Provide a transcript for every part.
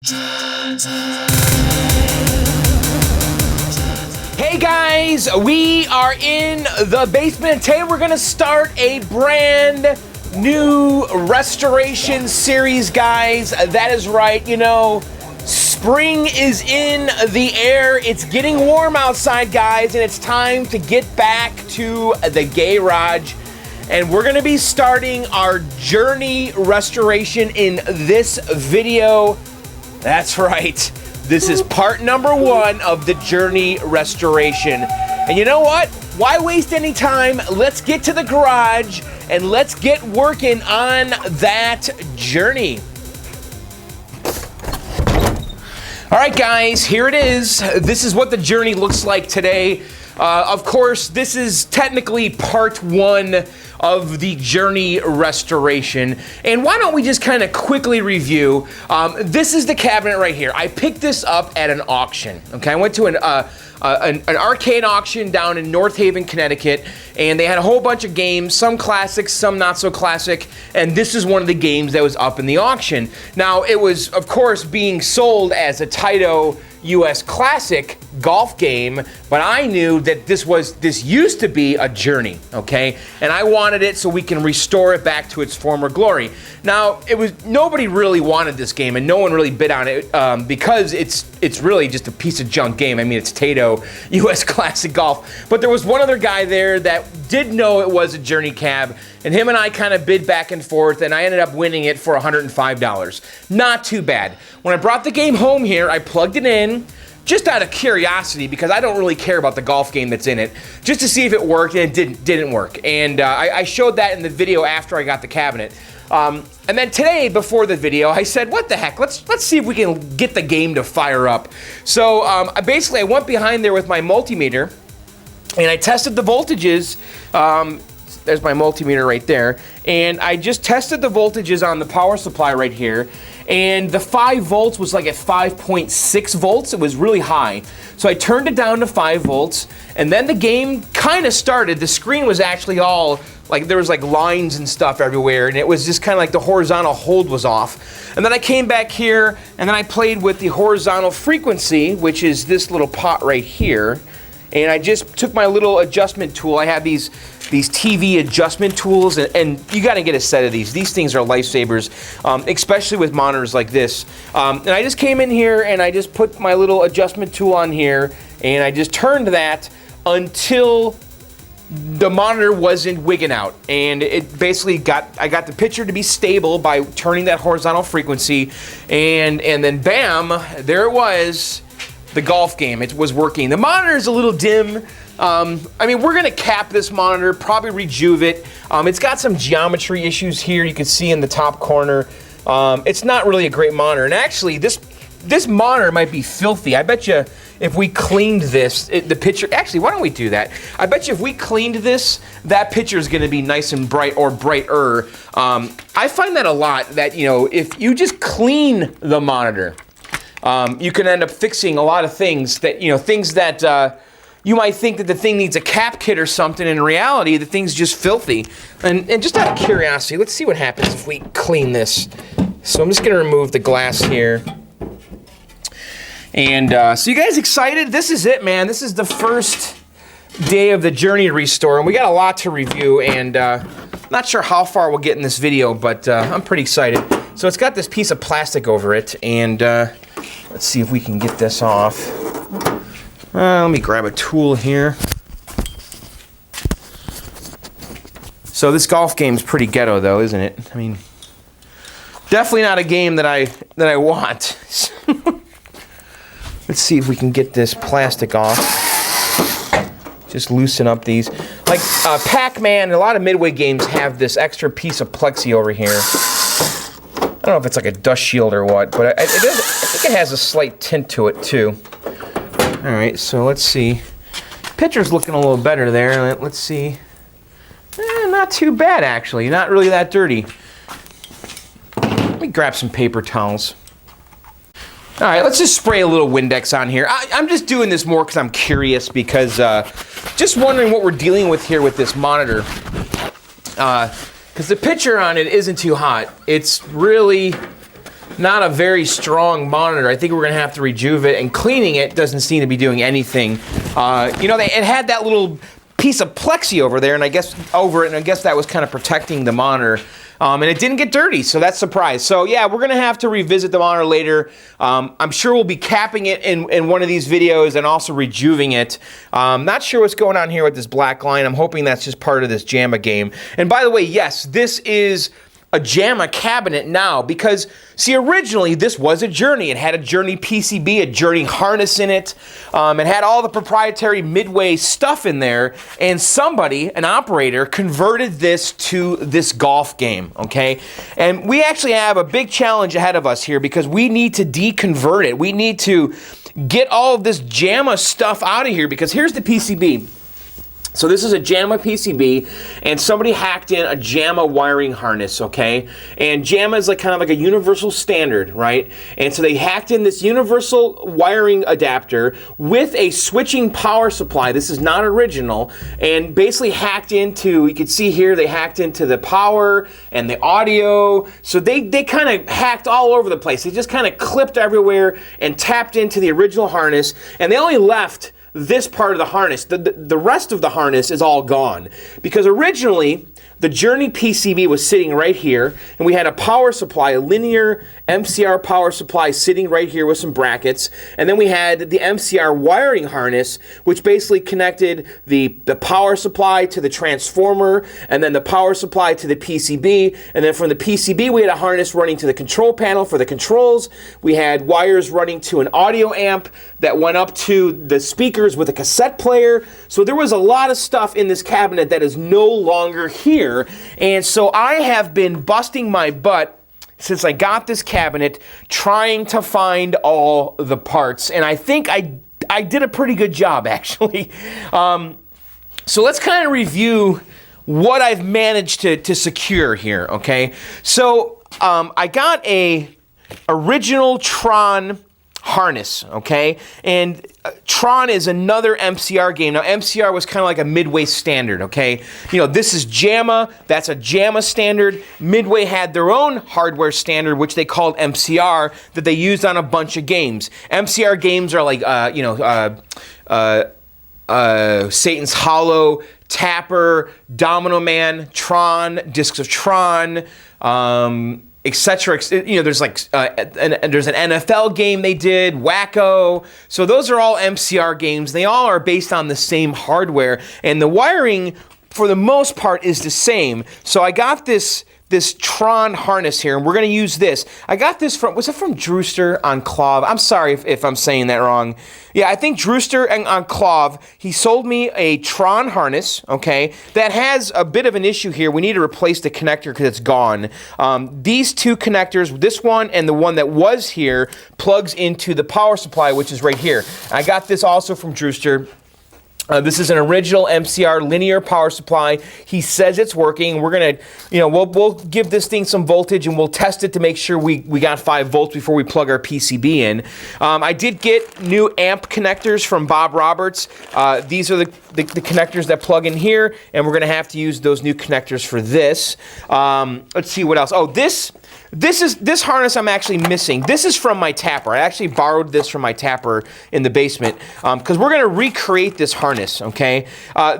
Hey guys, we are in the basement. Today we're gonna start a brand new restoration series, guys. That is right, you know, spring is in the air. It's getting warm outside, guys, and it's time to get back to the garage. And we're gonna be starting our journey restoration in this video. That's right. This is part number 1 of the journey restoration. And you know what? Why waste any time? Let's get to the garage and let's get working on that journey. All right, guys, here it is. This is what the journey looks like today. Of course, this is technically part 1 of the journey restoration. And why don't we just kind of quickly review. This is the cabinet right here. I picked this up at an auction. Okay, I went to an arcade auction down in North Haven, Connecticut, and they had a whole bunch of games, some classics, some not so classic, and this is one of the games that was up in the auction. Now, it was, of course, being sold as a Taito US Classic golf game, but I knew that this used to be a journey, okay? And I wanted it so we can restore it back to its former glory. Now, nobody really wanted this game, and no one really bid on it because it's really just a piece of junk game. I mean, it's Taito US Classic Golf. But there was one other guy there that did know it was a journey cab, and him and I kind of bid back and forth, and I ended up winning it for $105. Not too bad. When I brought the game home here, I plugged it in, just out of curiosity, because I don't really care about the golf game that's in it, just to see if it worked, and it didn't work. And I showed that in the video after I got the cabinet. And then today, before the video, I said, what the heck, let's see if we can get the game to fire up. So basically, I went behind there with my multimeter, and I tested the voltages. There's my multimeter right there. And I just tested the voltages on the power supply right here. And the 5 volts was like at 5.6 volts. It was really high. So I turned it down to 5 volts. And then the game kind of started. The screen was actually all, like there was like lines and stuff everywhere. And it was just kind of like the horizontal hold was off. And then I came back here and then I played with the horizontal frequency, which is this little pot right here. And I just took my little adjustment tool. I have these TV adjustment tools, and you got to get a set of these. These things are lifesavers, especially with monitors like this. And I just came in here and I just put my little adjustment tool on here, and I just turned that until the monitor wasn't wigging out. And it basically I got the picture to be stable by turning that horizontal frequency, and then bam, there it was. The golf game, it was working. The monitor is a little dim. I mean, we're gonna cap this monitor, probably rejuve it. It's got some geometry issues here, you can see in the top corner. It's not really a great monitor. And actually, this monitor might be filthy. I bet you if we cleaned this, the picture, actually, why don't we do that? I bet you if we cleaned this, that picture is gonna be nice and bright, or brighter. I find that a lot, that, you know, if you just clean the monitor, you can end up fixing a lot of things that, you know, things that you might think that the thing needs a cap kit or something. In reality, the thing's just filthy. And just out of curiosity, let's see what happens if we clean this. So I'm just going to remove the glass here. And so you guys excited? This is it, man. This is the first day of the journey restore, and we got a lot to review, and not sure how far we'll get in this video, but I'm pretty excited. So it's got this piece of plastic over it, and let's see if we can get this off. Let me grab a tool here. So this golf game's pretty ghetto, though, isn't it? I mean, definitely not a game that I want. Let's see if we can get this plastic off. Just loosen up these. Like Pac-Man and a lot of Midway games have this extra piece of plexi over here. I don't know if it's like a dust shield or what, but I think it has a slight tint to it too. All right, so let's see. Picture's looking a little better there. Let's see. Not too bad, actually. Not really that dirty. Let me grab some paper towels. All right, let's just spray a little Windex on here. I'm just doing this more because I'm curious, because just wondering what we're dealing with here with this monitor. Because the picture on it isn't too hot. It's really not a very strong monitor. I think we're gonna have to rejuve it, and cleaning it doesn't seem to be doing anything. You know, it had that little piece of plexi over there, and I guess that was kind of protecting the monitor. And it didn't get dirty, so that's a surprise. So yeah, we're gonna have to revisit the monitor later. I'm sure we'll be capping it in one of these videos and also rejuving it. Not sure what's going on here with this black line. I'm hoping that's just part of this JAMA game. And by the way, yes, this is a JAMA cabinet now, because see, originally this was a Journey. It had a Journey PCB, a Journey harness in it. It had all the proprietary Midway stuff in there, and somebody, an operator, converted this to this golf game, okay? And we actually have a big challenge ahead of us here, because we need to deconvert it. We need to get all of this JAMA stuff out of here, because here's the PCB. So this is a JAMA PCB, and somebody hacked in a JAMA wiring harness, okay? And JAMA is like kind of like a universal standard, right? And so they hacked in this universal wiring adapter with a switching power supply. This is not original, and basically hacked into, you can see here, they hacked into the power and the audio. So they kind of hacked all over the place. They just kind of clipped everywhere and tapped into the original harness, and they only left this part of the harness. The rest of the harness is all gone, because originally the Journey PCB was sitting right here, and we had a power supply, a linear MCR power supply sitting right here with some brackets, and then we had the MCR wiring harness, which basically connected the power supply to the transformer, and then the power supply to the PCB, and then from the PCB we had a harness running to the control panel for the controls. We had wires running to an audio amp that went up to the speakers with a cassette player. So there was a lot of stuff in this cabinet that is no longer here. And so I have been busting my butt since I got this cabinet trying to find all the parts. And I think I did a pretty good job, actually. So let's kind of review what I've managed to secure here, okay? So I got a original Tron harness, okay? And Tron is another MCR game. Now, MCR was kind of like a Midway standard, okay? You know, this is JAMA, that's a JAMA standard. Midway had their own hardware standard, which they called MCR, that they used on a bunch of games. MCR games are like, Satan's Hollow, Tapper, Domino Man, Tron, Discs of Tron, etc. You know, there's like there's an NFL game they did, Wacko. So those are all MCR games. They all are based on the same hardware, and the wiring for the most part is the same. So I got this Tron harness here, and we're going to use this. I got this from, was it from Drewster on Clov? I'm sorry if I'm saying that wrong. Yeah, I think Drewster on Clov, he sold me a Tron harness, okay, that has a bit of an issue here. We need to replace the connector because it's gone. These two connectors, this one and the one that was here, plugs into the power supply, which is right here. I got this also from Drewster. This is an original MCR linear power supply. He says it's working. We're gonna, you know, we'll give this thing some voltage and we'll test it to make sure we got 5 volts before we plug our PCB in. I did get new amp connectors from Bob Roberts. These are the connectors that plug in here, and we're gonna have to use those new connectors for this. Let's see what else. Oh, this harness I'm actually missing. This is from my tapper. I actually borrowed this from my tapper in the basement because we're going to recreate this harness, okay?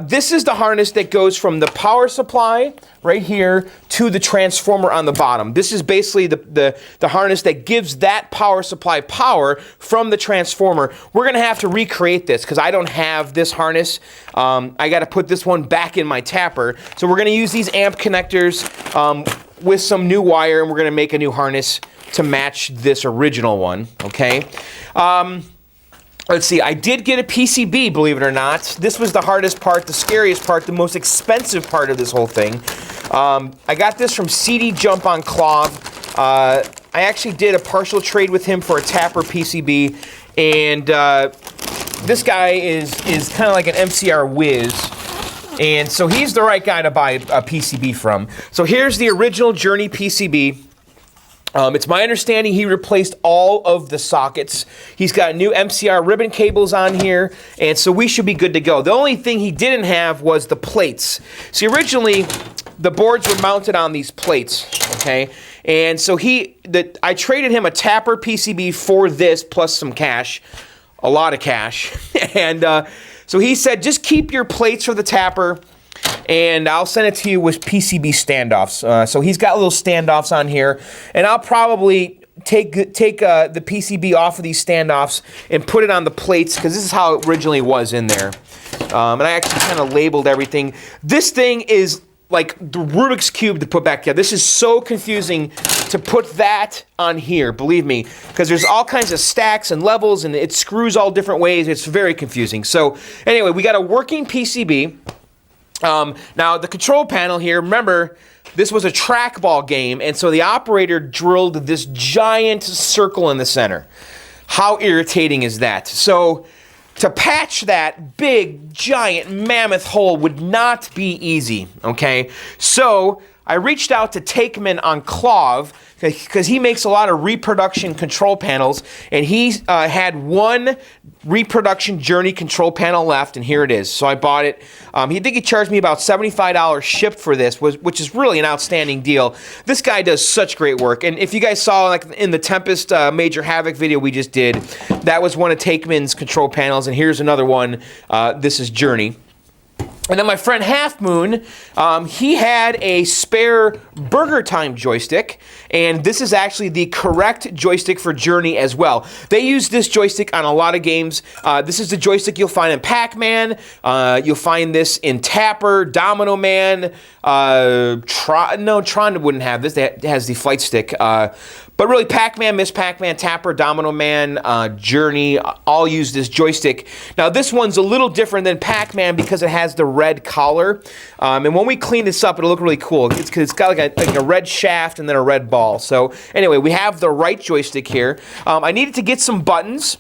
This is the harness that goes from the power supply right here to the transformer on the bottom. This is basically the harness that gives that power supply power from the transformer. We're going to have to recreate this because I don't have this harness. I got to put this one back in my tapper. So we're going to use these amp connectors with some new wire, and we're going to make a new harness to match this original one, okay? Let's see, I did get a PCB, believe it or not. This was the hardest part, the scariest part, the most expensive part of this whole thing. I got this from CD Jump on Clov. I actually did a partial trade with him for a Tapper PCB, and this guy is kind of like an MCR whiz. And so he's the right guy to buy a PCB from. So here's the original Journey PCB. It's my understanding he replaced all of the sockets. He's got new MCR ribbon cables on here, and so we should be good to go. The only thing he didn't have was the plates. See, originally, the boards were mounted on these plates, okay? And so I traded him a Tapper PCB for this plus some cash, a lot of cash. And so he said, just keep your plates for the Tapper, and I'll send it to you with PCB standoffs. So he's got little standoffs on here, and I'll probably take the PCB off of these standoffs and put it on the plates, because this is how it originally was in there. And I actually kind of labeled everything. This thing is like the Rubik's Cube to put back together. This is so confusing to put that on here, believe me, because there's all kinds of stacks and levels, and it screws all different ways. It's very confusing. So anyway, we got a working PCB. Now, the control panel here, remember, this was a trackball game, and so the operator drilled this giant circle in the center. How irritating is that? So to patch that big, giant, mammoth hole would not be easy, okay? So I reached out to Takeman on Clove, because he makes a lot of reproduction control panels, and he had one reproduction Journey control panel left, and here it is. So I bought it. He charged me about $75 shipped for this, which is really an outstanding deal. This guy does such great work, and if you guys saw, like in the Tempest Major Havoc video we just did, that was one of Takeman's control panels, and here's another one. This is Journey. And then my friend Half Moon, he had a spare Burger Time joystick, and this is actually the correct joystick for Journey as well. They use this joystick on a lot of games. This is the joystick you'll find in Pac-Man. You'll find this in Tapper, Domino Man. Tron wouldn't have this. It has the flight stick. But really, Pac-Man, Miss Pac-Man, Tapper, Domino Man, Journey, all use this joystick. Now, this one's a little different than Pac-Man because it has the red collar. And when we clean this up, it'll look really cool. It's got like a red shaft and then a red ball. So anyway, we have the right joystick here. I needed to get some buttons.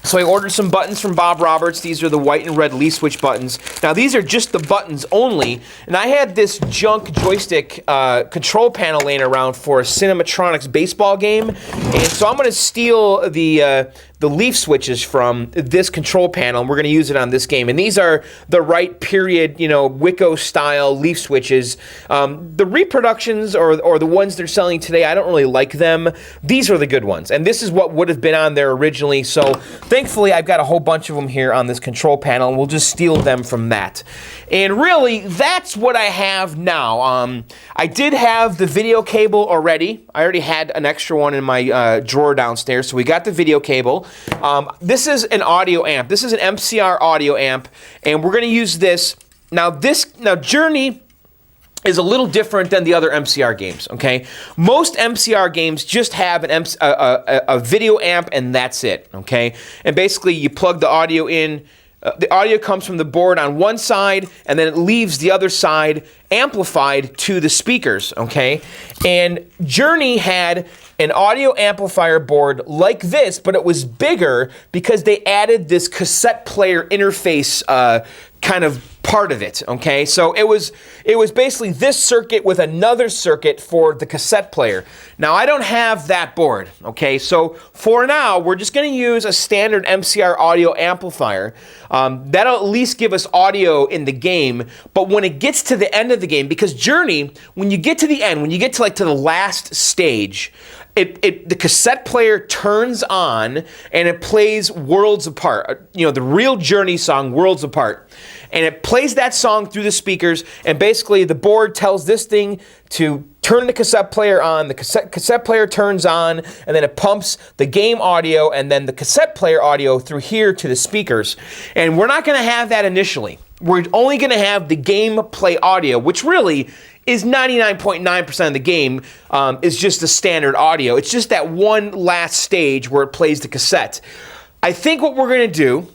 So I ordered some buttons from Bob Roberts. These are the white and red leaf switch buttons. Now, these are just the buttons only. And I had this junk joystick control panel laying around for a Cinematronics baseball game. And so I'm going to steal the leaf switches from this control panel, and we're going to use it on this game. And these are the right period, Wicco-style leaf switches. The reproductions or the ones they're selling today, I don't really like them. These are the good ones, and this is what would have been on there originally. So thankfully, I've got a whole bunch of them here on this control panel, and we'll just steal them from that. And really, that's what I have now. I did have the video cable already. I already had an extra one in my drawer downstairs, so we got the video cable. This is an audio amp. This is an MCR audio amp, and we're going to use this. Now, Journey is a little different than the other MCR games, okay? Most MCR games just have a video amp, and that's it, okay? And basically, you plug the audio in. The audio comes from the board on one side, and then it leaves the other side amplified to the speakers, okay? And Journey had an audio amplifier board like this, but it was bigger because they added this cassette player interface kind of part of it, okay? So it was basically this circuit with another circuit for the cassette player. Now, I don't have that board, okay? So for now, we're just going to use a standard MCR audio amplifier. That'll at least give us audio in the game, but when it gets to the end of the game, because Journey, when you get to the end, when you get to the last stage, the cassette player turns on and it plays Worlds Apart, the real Journey song, Worlds Apart. And it plays that song through the speakers, and basically the board tells this thing to turn the cassette player on, the cassette player turns on, and then it pumps the game audio and then the cassette player audio through here to the speakers. And we're not going to have that initially. We're only going to have the gameplay audio, which really is 99.9% of the game, is just the standard audio. It's just that one last stage where it plays the cassette. I think what we're going to do,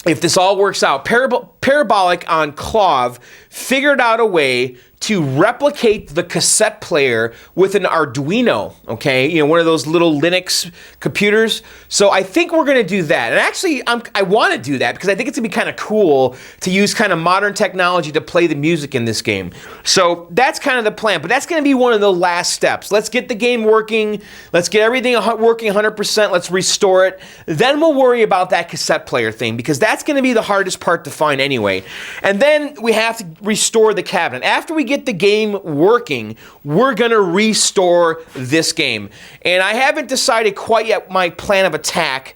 if this all works out, Parabolic on Clove figured out a way to replicate the cassette player with an Arduino, okay? One of those little Linux computers. So I think we're gonna do that. And actually, I wanna do that because I think it's gonna be kind of cool to use kind of modern technology to play the music in this game. So that's kind of the plan, but that's gonna be one of the last steps. Let's get the game working. Let's get everything working 100%. Let's restore it. Then we'll worry about that cassette player thing because that's gonna be the hardest part to find anyway. And then we have to restore the cabinet. After we get the game working, we're going to restore this game. And I haven't decided quite yet my plan of attack.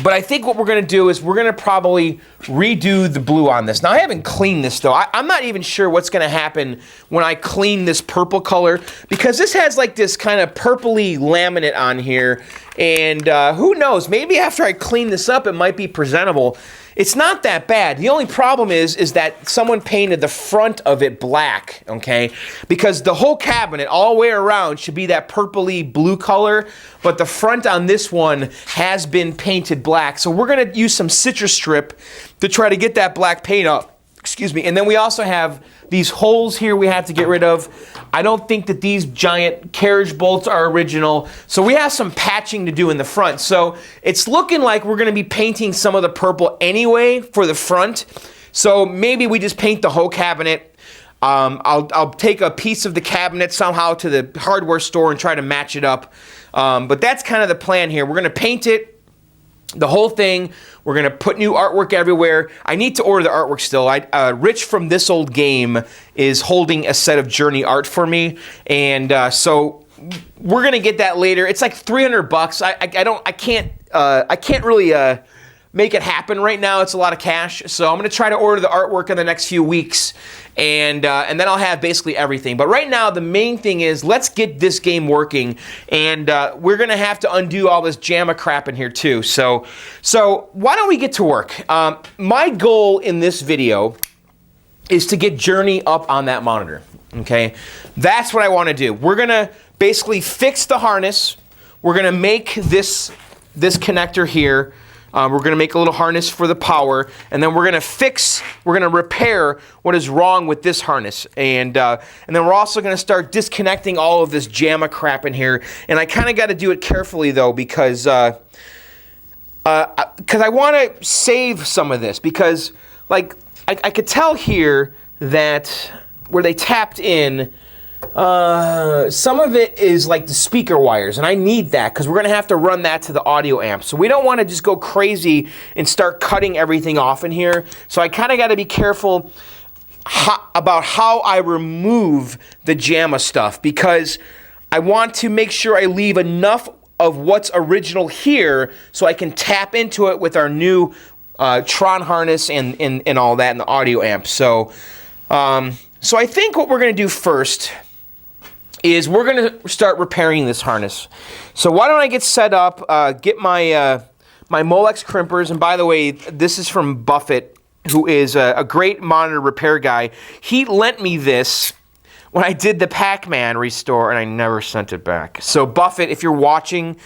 But I think what we're going to do is we're going to probably redo the blue on this. Now, I haven't cleaned this, though. I'm not even sure what's going to happen when I clean this purple color, because this has like this kind of purpley laminate on here. And who knows? Maybe after I clean this up, it might be presentable. It's not that bad. The only problem is that someone painted the front of it black, okay? Because the whole cabinet all the way around should be that purpley blue color, but the front on this one has been painted black. So we're gonna use some citrus strip to try to get that black paint up. Excuse me. And then we also have these holes here we have to get rid of. I don't think that these giant carriage bolts are original. So we have some patching to do in the front. So it's looking like we're going to be painting some of the purple anyway for the front. So maybe we just paint the whole cabinet. I'll take a piece of the cabinet somehow to the hardware store and try to match it up. But that's kind of the plan here. We're going to paint it, the whole thing. We're going to put new artwork everywhere. I need to order the artwork still. Rich from This Old Game is holding a set of Journey art for me, and so we're going to get that later. It's like $300. I can't really make it happen right now. It's a lot of cash, so I'm going to try to order the artwork in the next few weeks, and then I'll have basically everything. But right now, the main thing is let's get this game working, and we're going to have to undo all this JAMA crap in here too. So why don't we get to work? My goal in this video is to get Journey up on that monitor, okay? That's what I want to do. We're going to basically fix the harness. We're going to make this connector here. We're going to make a little harness for the power, and then we're going to repair what is wrong with this harness. And then we're also going to start disconnecting all of this JAMA crap in here. And I kind of got to do it carefully, though, because I want to save some of this. Because, like, I could tell here that where they tapped in, some of it is like the speaker wires, and I need that because we're going to have to run that to the audio amp. So we don't want to just go crazy and start cutting everything off in here. So I kind of got to be careful about how I remove the JAMA stuff, because I want to make sure I leave enough of what's original here so I can tap into it with our new Tron harness and all that, and the audio amp. So I think what we're going to do first is we're going to start repairing this harness. So why don't I get set up, get my my Molex crimpers, and by the way, this is from Buffett, who is a great monitor repair guy. He lent me this when I did the Pac-Man restore, and I never sent it back. So Buffett, if you're watching,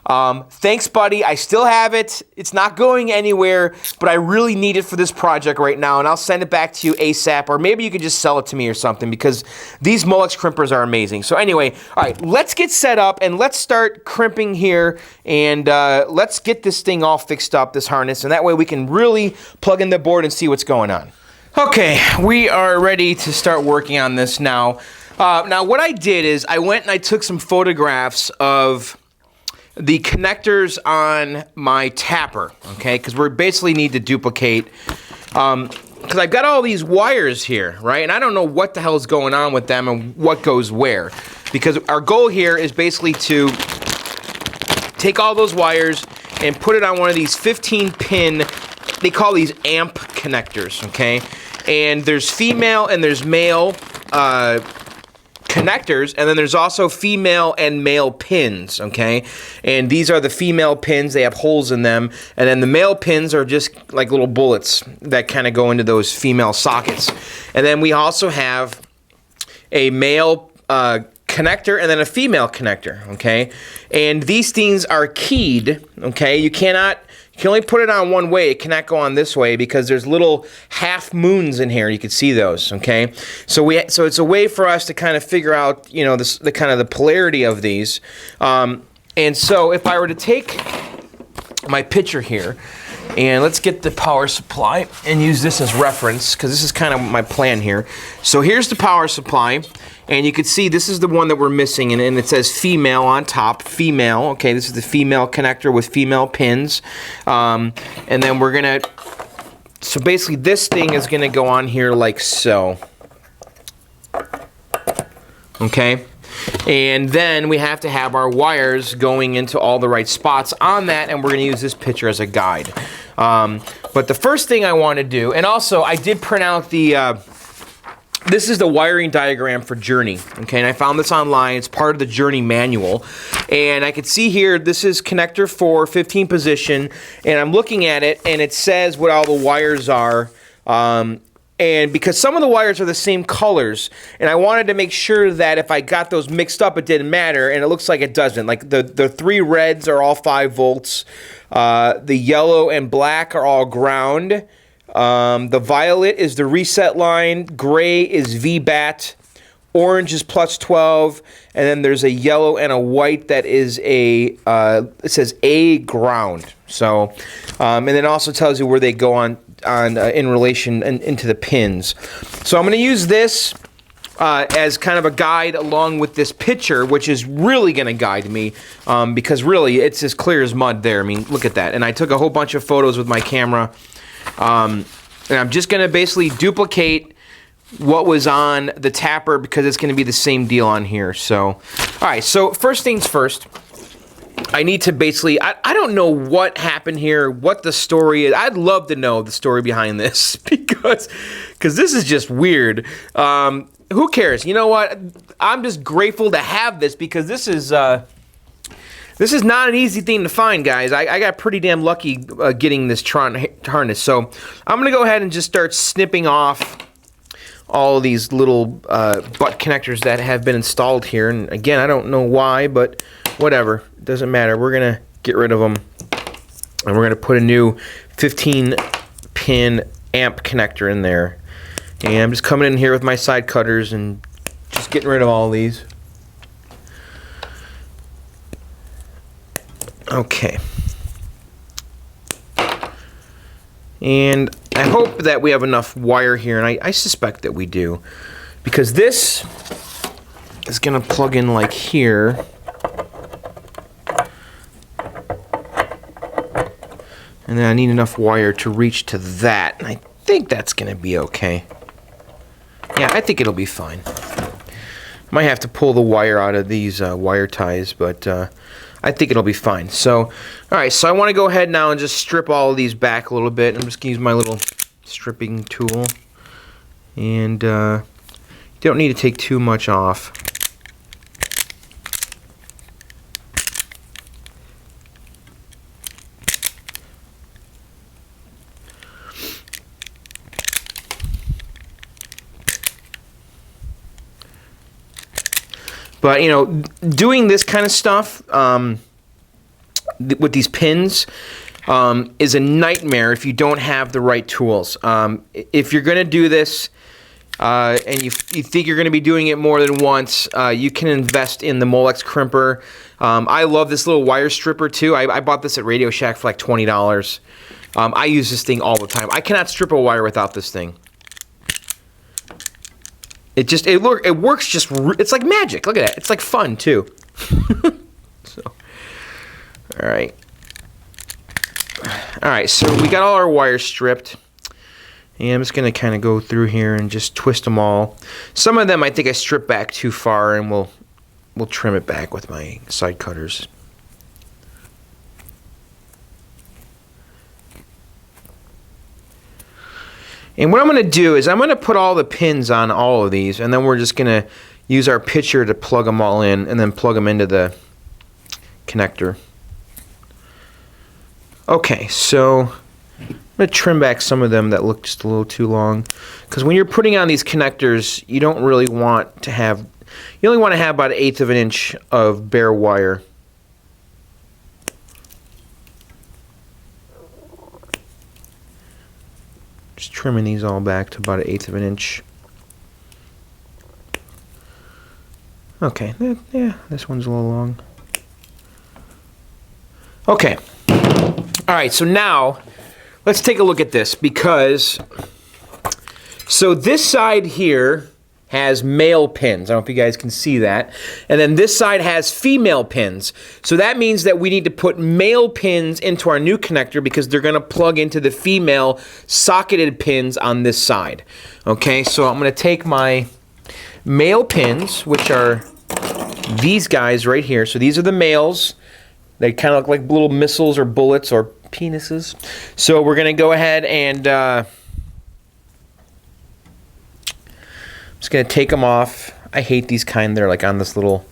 thanks, buddy. I still have it. It's not going anywhere, but I really need it for this project right now, and I'll send it back to you ASAP, or maybe you could just sell it to me or something, because these Molex crimpers are amazing. So anyway, all right, let's get set up, and let's start crimping here, and let's get this thing all fixed up, this harness, and that way we can really plug in the board and see what's going on. Okay, we are ready to start working on this now. Now, what I did is I went and I took some photographs of the connectors on my tapper, okay? Because we basically need to duplicate, because I've got all these wires here, right? And I don't know what the hell is going on with them and what goes where. Because our goal here is basically to take all those wires and put it on one of these 15-pin, they call these amp connectors, okay? And there's female and there's male connectors, and then there's also female and male pins, okay? And these are the female pins. They have holes in them, and then the male pins are just like little bullets that kind of go into those female sockets. And then we also have a male connector and then a female connector, okay? And these things are keyed, okay? You can only put it on one way. It cannot go on this way because there's little half moons in here. You can see those, okay? So it's a way for us to kind of figure out, you know, the kind of the polarity of these. And so if I were to take my picture here, and let's get the power supply and use this as reference, because this is kind of my plan here. So here's the power supply, and you can see this is the one that we're missing, and it says female on top, female. Okay, this is the female connector with female pins. And then we're gonna, so basically this thing is gonna go on here like so. okay? And then we have to have our wires going into all the right spots on that, and we're gonna use this picture as a guide. But the first thing I want to do, and also I did print out the, this is the wiring diagram for Journey, okay? And I found this online. It's part of the Journey manual. And I can see here, this is connector 4, 15 position, and I'm looking at it, and it says what all the wires are. And because some of the wires are the same colors, and I wanted to make sure that if I got those mixed up, it didn't matter, and it looks like it doesn't. Like the 3 reds are all 5 volts. The yellow and black are all ground. The violet is the reset line. Gray is VBAT. Orange is plus 12. And then there's a yellow and a white that is a, it says A ground. So, and then it also tells you where they go on in relation into the pins. So I'm going to use this as kind of a guide along with this picture, which is really going to guide me because really it's as clear as mud there. I mean, look at that. And I took a whole bunch of photos with my camera. And I'm just going to basically duplicate what was on the tapper because it's going to be the same deal on here. So, all right, so first things first. I need to basically, I don't know what happened here, what the story is. I'd love to know the story behind this because this is just weird. Who cares? You know what? I'm just grateful to have this because this is not an easy thing to find, guys. I got pretty damn lucky getting this Tron harness. So I'm going to go ahead and just start snipping off all of these little butt connectors that have been installed here. And again, I don't know why, but whatever. It doesn't matter. We're going to get rid of them. And we're going to put a new 15-pin amp connector in there. And I'm just coming in here with my side cutters and just getting rid of all of these. Okay. And I hope that we have enough wire here, and I suspect that we do. Because this is going to plug in like here. And then I need enough wire to reach to that. And I think that's going to be okay. Yeah, I think it'll be fine. Might have to pull the wire out of these wire ties, but I think it'll be fine. So, all right, so I want to go ahead now and just strip all of these back a little bit. I'm just going to use my little stripping tool. And you don't need to take too much off. But, you know, doing this kind of stuff with these pins is a nightmare if you don't have the right tools. If you're going to do this and you think you're going to be doing it more than once, you can invest in the Molex crimper. I love this little wire stripper, too. I bought this at Radio Shack for like $20. I use this thing all the time. I cannot strip a wire without this thing. It works just, it's like magic. Look at that. It's like fun too. So, all right. All right, so we got all our wires stripped. And I'm just going to kind of go through here and just twist them all. Some of them I think I stripped back too far, and we'll trim it back with my side cutters. And what I'm going to do is I'm going to put all the pins on all of these, and then we're just going to use our pitcher to plug them all in and then plug them into the connector. Okay, so I'm going to trim back some of them that look just a little too long. Because when you're putting on these connectors, you don't really want to have, you only want to have about 1/8 of an inch of bare wire. Just trimming these all back to about 1/8 of an inch. Okay, yeah, this one's a little long. Okay. All right, so now let's take a look at this because, so this side here has male pins. I don't know if you guys can see that. And then this side has female pins. So that means that we need to put male pins into our new connector because they're going to plug into the female socketed pins on this side. Okay, so I'm going to take my male pins, which are these guys right here. So these are the males. They kind of look like little missiles or bullets or penises. So we're going to go ahead and just going to take them off. I hate these kind. They're like on this little...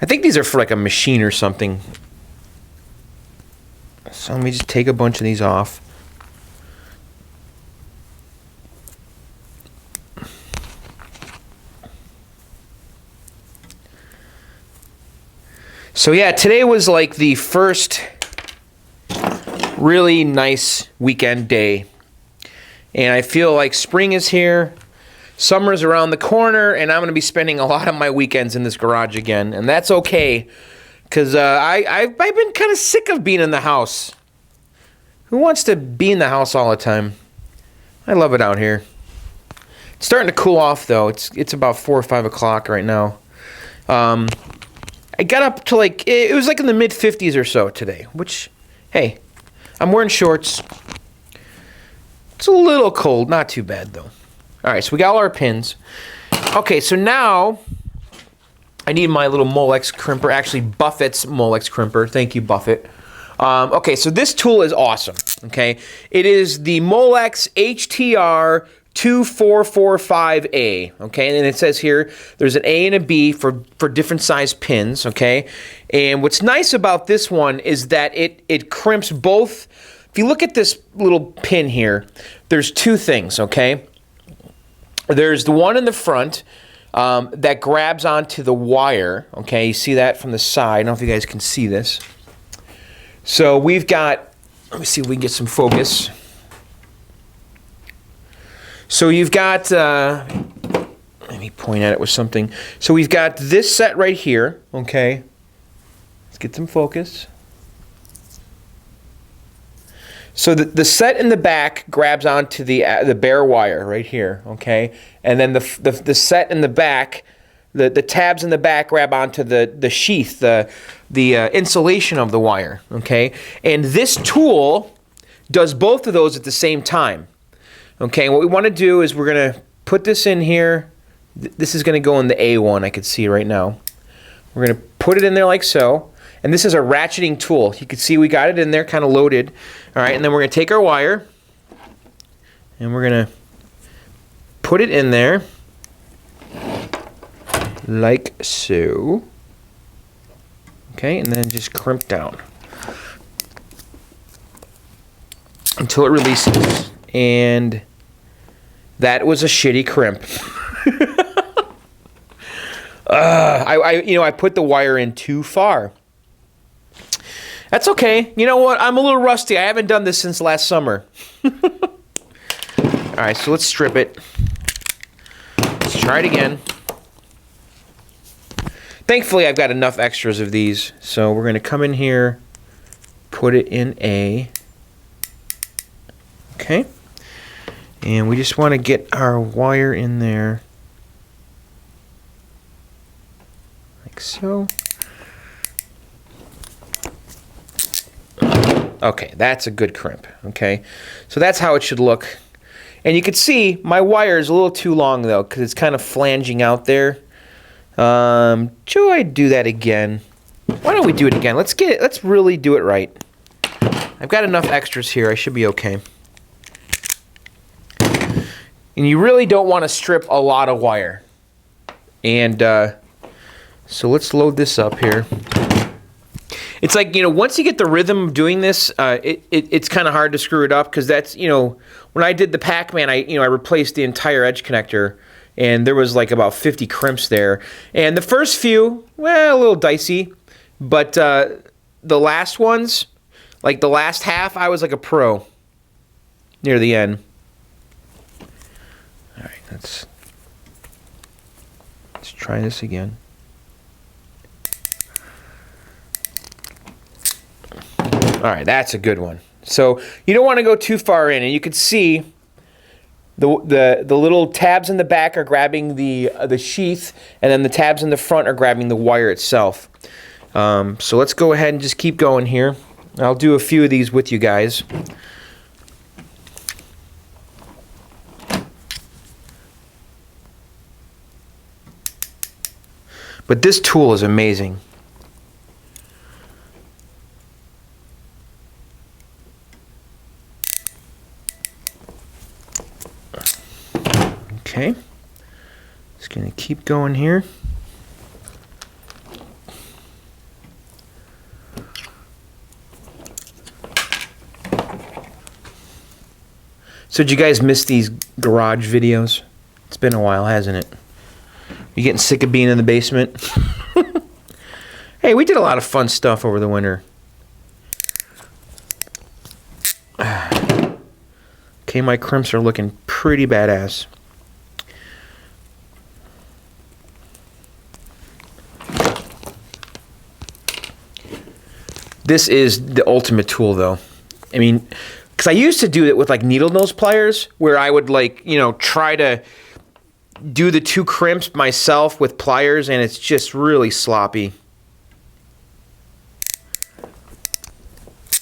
I think these are for like a machine or something. So let me just take a bunch of these off. So yeah, today was like the first really nice weekend day. And I feel like spring is here, summer's around the corner, and I'm going to be spending a lot of my weekends in this garage again. And that's okay, because I've been kind of sick of being in the house. Who wants to be in the house all the time? I love it out here. It's starting to cool off, though. It's about 4 or 5 o'clock right now. I got up to like, it was like in the mid-50s or so today, which, hey, I'm wearing shorts. It's a little cold, not too bad though. All right, so we got all our pins. Okay, so now I need my little Molex crimper, actually Buffett's Molex crimper. Thank you, Buffett. Okay, so this tool is awesome, okay? It is the Molex HTR 2445A, okay, and then it says here there's an A and a B for different size pins, okay, and what's nice about this one is that it crimps both. If you look at this little pin here, there's two things, okay. There's the one in the front that grabs onto the wire, okay, you see that from the side. I don't know if you guys can see this. So we've got, let me see if we can get some focus. So you've got, let me point at it with something. So we've got this set right here, okay. Let's get some focus. So the set in the back grabs onto the bare wire right here, okay. And then the set in the back, the tabs in the back grab onto the sheath, the insulation of the wire, okay. And this tool does both of those at the same time. Okay, what we want to do is we're going to put this in here. This is going to go in the A1, I can see right now. We're going to put it in there like so. And this is a ratcheting tool. You can see we got it in there, kind of loaded. All right, and then we're going to take our wire, and we're going to put it in there like so. Okay, and then just crimp down until it releases. And that was a shitty crimp. I put the wire in too far. That's okay. You know what? I'm a little rusty. I haven't done this since last summer. All right, so let's strip it. Let's try it again. Thankfully, I've got enough extras of these. So we're going to come in here, put it in A. Okay. And we just want to get our wire in there like so. Okay, that's a good crimp, okay? So that's how it should look. And you can see my wire is a little too long though, because it's kind of flanging out there. Should I do that again? Why don't we do it again? Let's really do it right. I've got enough extras here, I should be okay. And you really don't want to strip a lot of wire. And so let's load this up here. It's like, once you get the rhythm of doing this, it's kind of hard to screw it up, because that's, when I did the Pac-Man, I replaced the entire edge connector, and there was like about 50 crimps there. And the first few, well, a little dicey, but the last ones, like the last half, I was like a pro near the end. All right, let's try this again. All right, that's a good one. So you don't want to go too far in, and you can see the little tabs in the back are grabbing the sheath, and then the tabs in the front are grabbing the wire itself. So let's go ahead and just keep going here. I'll do a few of these with you guys. But this tool is amazing. Okay. Just going to keep going here. So did you guys miss these garage videos? It's been a while, hasn't it? You getting sick of being in the basement? Hey, we did a lot of fun stuff over the winter. Okay, my crimps are looking pretty badass. This is the ultimate tool, though. I mean, because I used to do it with like needle nose pliers, where I would like, you know, try to do the 2 crimps myself with pliers, and it's just really sloppy.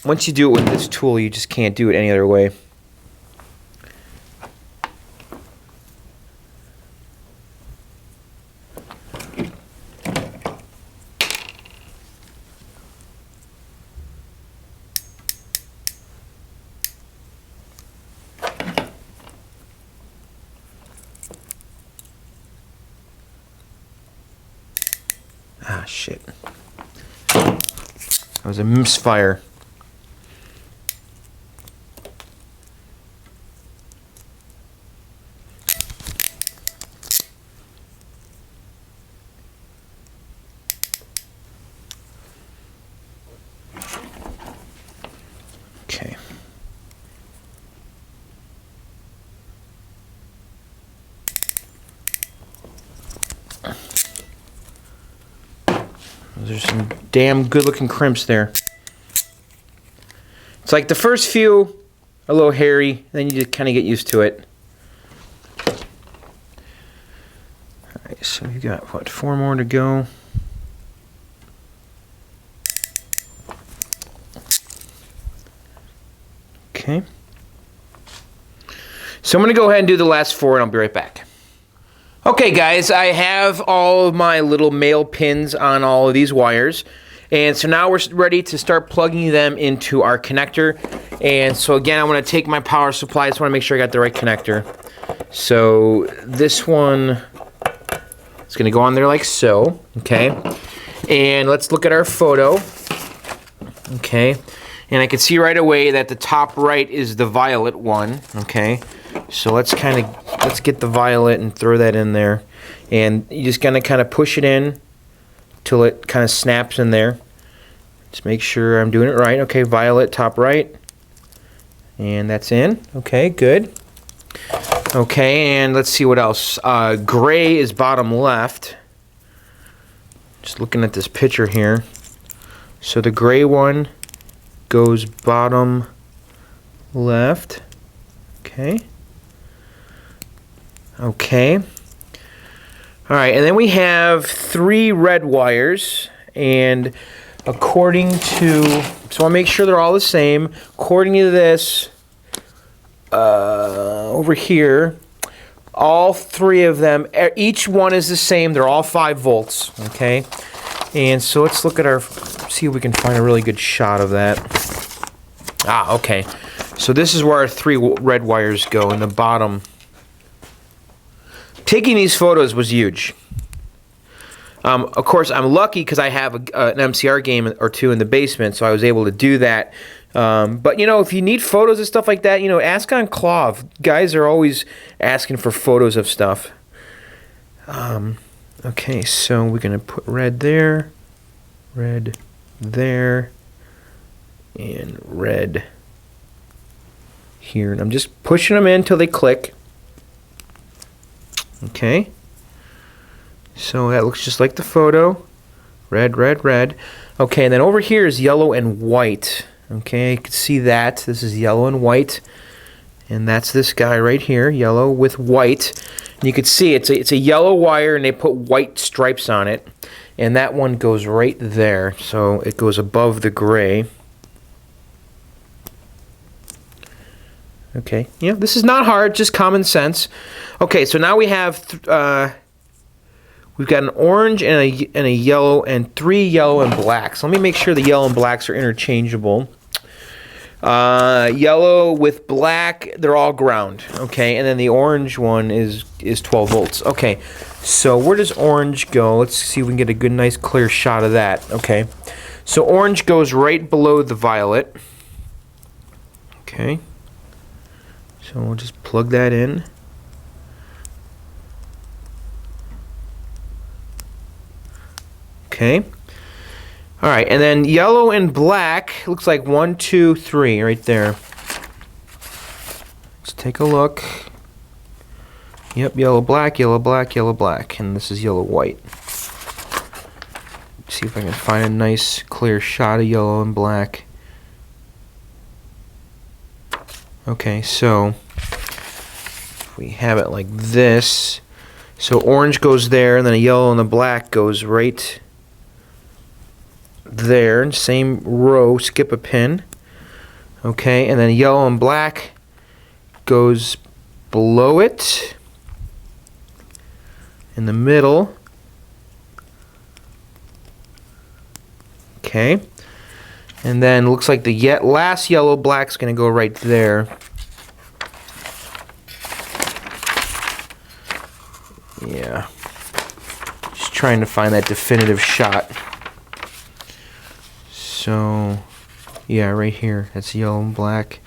Once you do it with this tool, you just can't do it any other way. Ah, shit. That was a misfire. Okay. There's some damn good-looking crimps there. It's like the first few, a little hairy, then you just kind of get used to it. Alright, so we've got, what, 4 more to go. Okay. So I'm going to go ahead and do the last 4, and I'll be right back. Okay, guys, I have all of my little male pins on all of these wires. And so now we're ready to start plugging them into our connector. And so again, I want to take my power supply. I just want to make sure I got the right connector. So this one is going to go on there like so. Okay. And let's look at our photo. Okay. And I can see right away that the top right is the violet one. Okay. So let's get the violet and throw that in there. And you're just going to kind of push it in till it kind of snaps in there. Just make sure I'm doing it right. Okay, violet top right. And that's in. Okay, good. Okay, and let's see what else. Gray is bottom left. Just looking at this picture here. So the gray one goes bottom left. Okay. Okay. All right, and then we have 3 red wires, and according to, so I'll make sure they're all the same. According to this, over here, all 3 of them, each one is the same. They're all 5 volts, okay? And so let's look at see if we can find a really good shot of that. Ah, okay. So this is where our 3 red wires go in the bottom. Taking these photos was huge. Of course, I'm lucky because I have an MCR game or 2 in the basement, so I was able to do that. But, you know, if you need photos and stuff like that, you know, ask on Clov. Guys are always asking for photos of stuff. Okay, so we're going to put red there, and red here. And I'm just pushing them in until they click. Okay. So that looks just like the photo. Red, red, red. Okay, and then over here is yellow and white. Okay, you can see that. This is yellow and white. And that's this guy right here, yellow with white. And you can see it's a yellow wire, and they put white stripes on it. And that one goes right there. So it goes above the gray. Okay, yeah, this is not hard, just common sense. Okay, so now we have we've got an orange and a yellow and 3 yellow and blacks. Let me make sure the yellow and blacks are interchangeable. Yellow with black, they're all ground, okay, and then the orange one is 12 volts. Okay, so where does orange go? Let's see if we can get a good, nice, clear shot of that. Okay, so orange goes right below the violet. Okay, so we'll just plug that in. Okay. All right, and then yellow and black, looks like 1, 2, 3 right there. Let's take a look. Yep, yellow, black, yellow, black, yellow, black, and this is yellow, white. See if I can find a nice, clear shot of yellow and black. Okay, so if we have it like this, so orange goes there, and then a yellow and the black goes right there, same row, skip a pin. Okay, and then yellow and black goes below it in the middle. Okay, and then looks like the last yellow black's gonna go right there. Yeah, just trying to find that definitive shot. So, yeah, right here. That's yellow and black.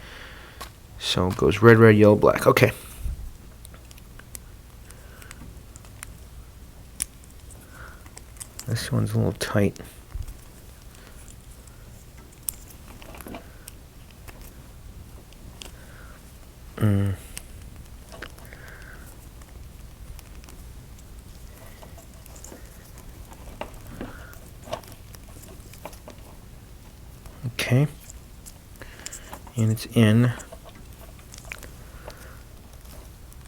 So it goes red, red, yellow, black. Okay. This one's a little tight. Okay, and it's in.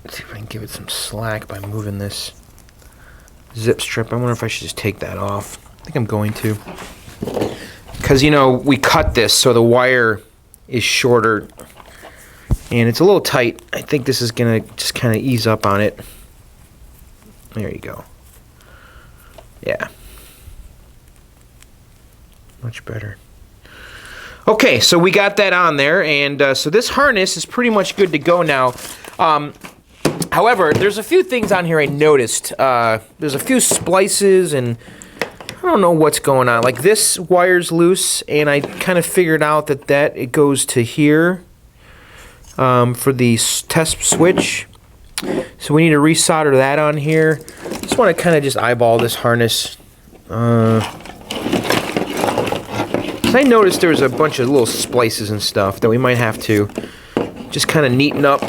Let's see if I can give it some slack by moving this zip strip. I wonder if I should just take that off. I think I'm going to. Because, you know, we cut this so the wire is shorter and it's a little tight. I think this is going to just kind of ease up on it. There you go. Yeah. Much better. Okay, so we got that on there, and so this harness is pretty much good to go now. However, there's a few things on here I noticed. There's a few splices, and I don't know what's going on. Like this wire's loose, and I kind of figured out that it goes to here for the test switch. So we need to resolder that on here. Just want to kind of just eyeball this harness. I noticed there was a bunch of little splices and stuff that we might have to just kind of neaten up.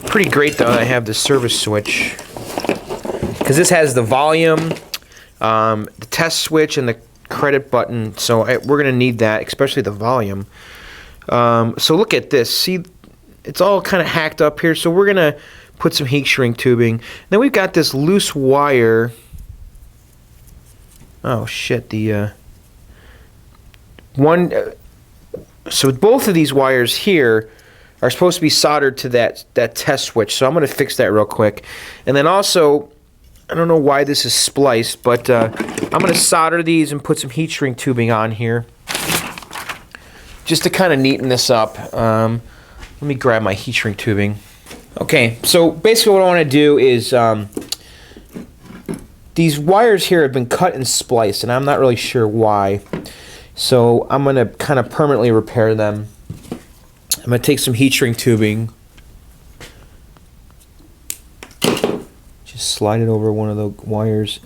Pretty great though that I have the service switch, because this has the volume, the test switch, and the credit button, so we're going to need that, especially the volume. So look at this. See, it's all kind of hacked up here, so we're going to put some heat shrink tubing. Then we've got this loose wire. Oh shit, so both of these wires here are supposed to be soldered to that test switch, so I'm going to fix that real quick. And then also, I don't know why this is spliced, but I'm going to solder these and put some heat shrink tubing on here just to kind of neaten this up. Let me grab my heat shrink tubing. Okay, so basically what I want to do is these wires here have been cut and spliced, and I'm not really sure why. So I'm going to kind of permanently repair them. I'm going to take some heat shrink tubing. Just slide it over one of the wires,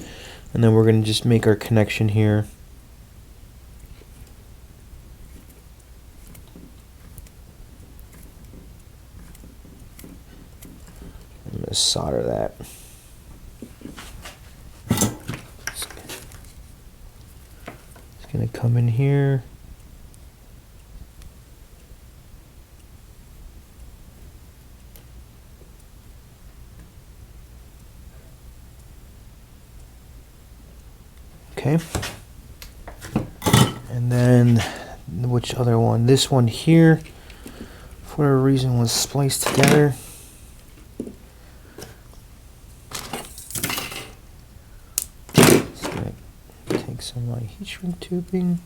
and then we're going to just make our connection here. I'm going to solder that. Gonna come in here. Okay. And then which other one? This one here, for whatever reason, was spliced together. heat shrink tubing.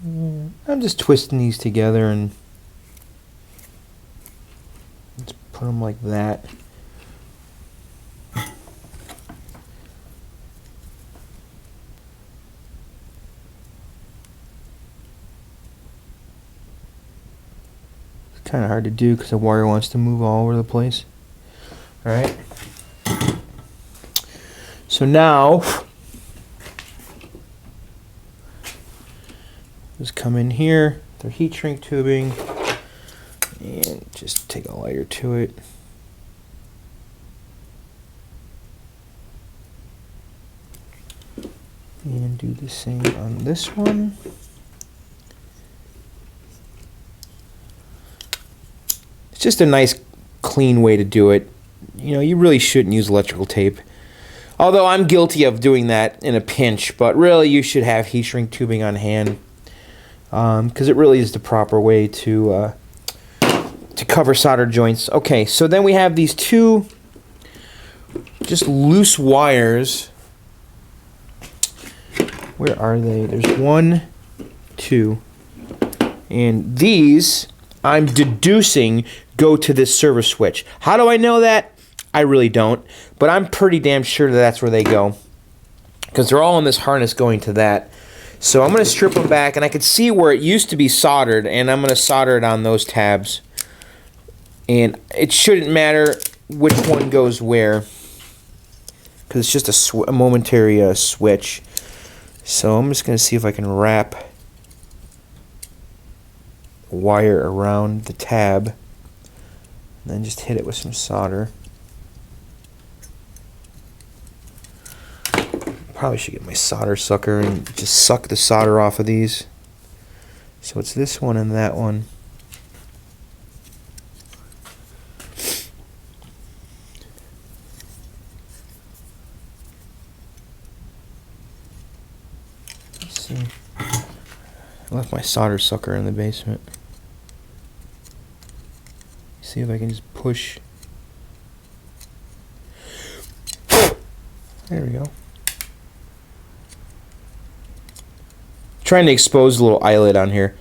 I'm just twisting these together and let's put them like that. It's kind of hard to do because the wire wants to move all over the place. All right. So now, just come in here, their heat shrink tubing, and just take a lighter to it. And do the same on this one. It's just a nice, clean way to do it. You know, you really shouldn't use electrical tape. Although I'm guilty of doing that in a pinch, but really you should have heat shrink tubing on hand. Because it really is the proper way to cover solder joints. Okay, so then we have these two just loose wires. Where are they? There's 1, 2, and these I'm deducing go to this server switch. How do I know that? I really don't, but I'm pretty damn sure that that's where they go, because they're all in this harness going to that. So I'm going to strip them back, and I can see where it used to be soldered, and I'm going to solder it on those tabs. And it shouldn't matter which one goes where, because it's just a momentary switch. So I'm just going to see if I can wrap a wire around the tab, and then just hit it with some solder. Probably should get my solder sucker and just suck the solder off of these. So it's this one and that one. Let's see. I left my solder sucker in the basement. See if I can just push. There we go. Trying to expose the little eyelet on here.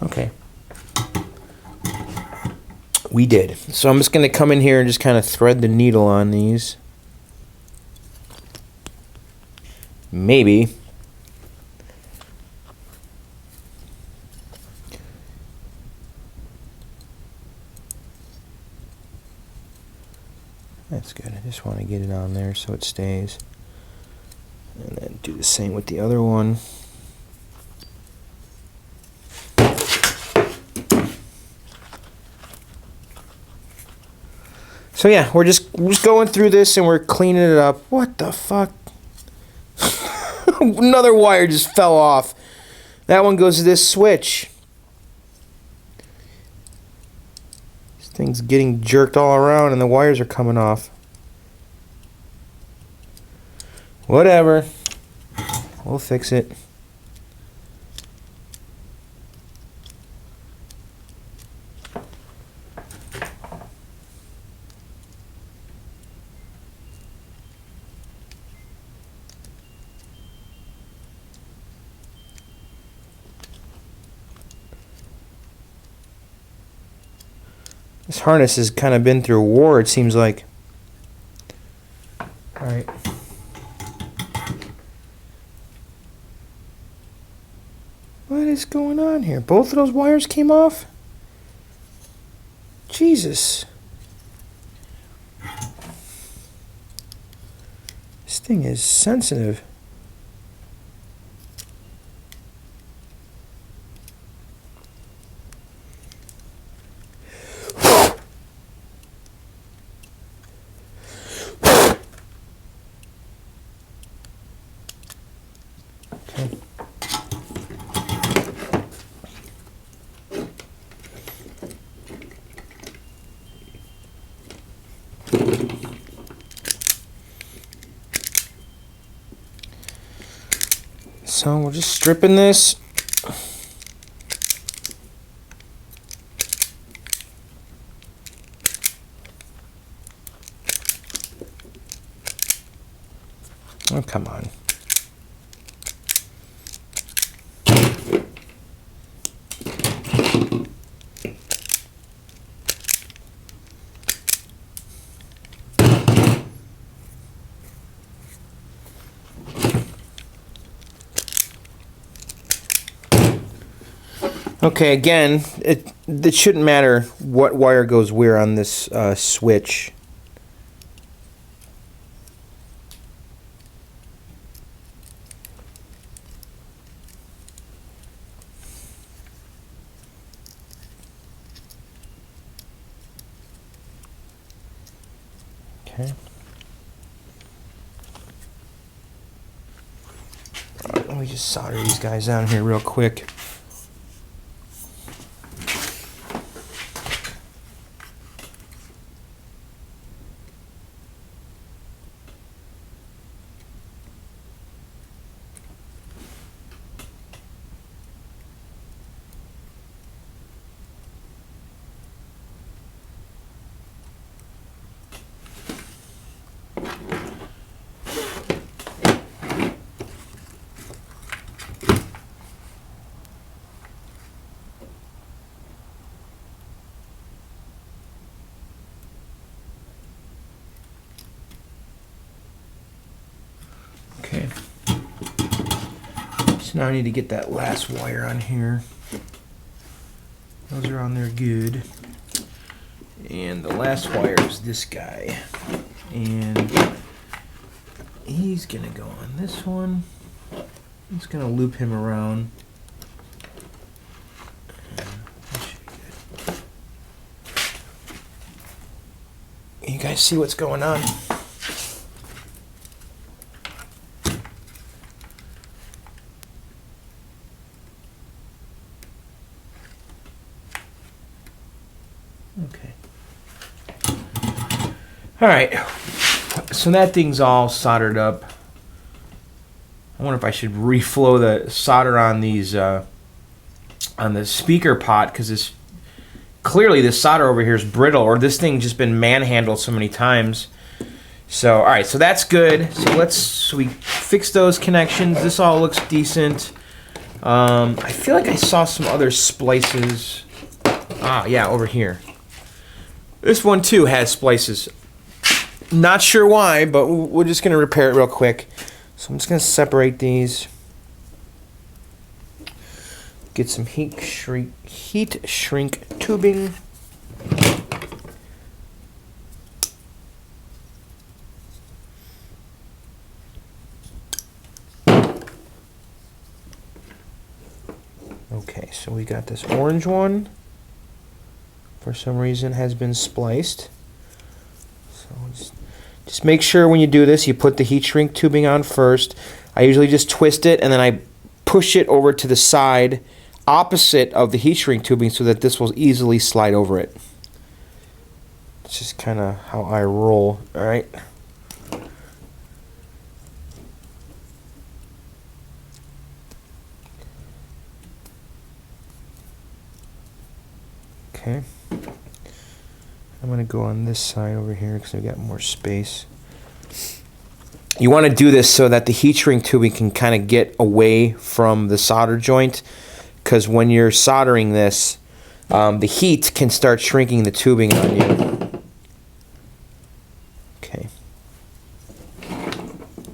Okay. We did. So I'm just going to come in here and just kind of thread the needle on these. Maybe. That's good. I just want to get it on there so it stays. And then do the same with the other one. So yeah, we're just going through this and we're cleaning it up. What the fuck? Another wire just fell off. That one goes to this switch. This thing's getting jerked all around and the wires are coming off. Whatever. We'll fix it. This harness has kind of been through a war, it seems like. Alright. What is going on here? Both of those wires came off? Jesus. This thing is sensitive. So we're just stripping this. Oh, come on. Okay, again, it shouldn't matter what wire goes where on this switch. Okay. Let me just solder these guys down here real quick. Okay. So now I need to get that last wire on here. Those are on there good. And the last wire is this guy. And he's gonna go on this one. I'm just gonna loop him around. You guys see what's going on? Okay. All right. So that thing's all soldered up. I wonder if I should reflow the solder on these on the speaker pot, because this clearly this solder over here is brittle, or this thing just been manhandled so many times. So all right, so that's good. So we fix those connections. This all looks decent. I feel like I saw some other splices. Ah, yeah, over here. This one too has splices. Not sure why, but we're just gonna repair it real quick. So I'm just gonna separate these. Get some heat shrink tubing. Okay, so we got this orange one. For some reason has been spliced. So just make sure when you do this, you put the heat shrink tubing on first. I usually just twist it and then I push it over to the side opposite of the heat shrink tubing so that this will easily slide over it. It's just kind of how I roll, all right? Okay. I'm going to go on this side over here because I've got more space. You want to do this so that the heat shrink tubing can kind of get away from the solder joint, because when you're soldering this, the heat can start shrinking the tubing on you. Okay.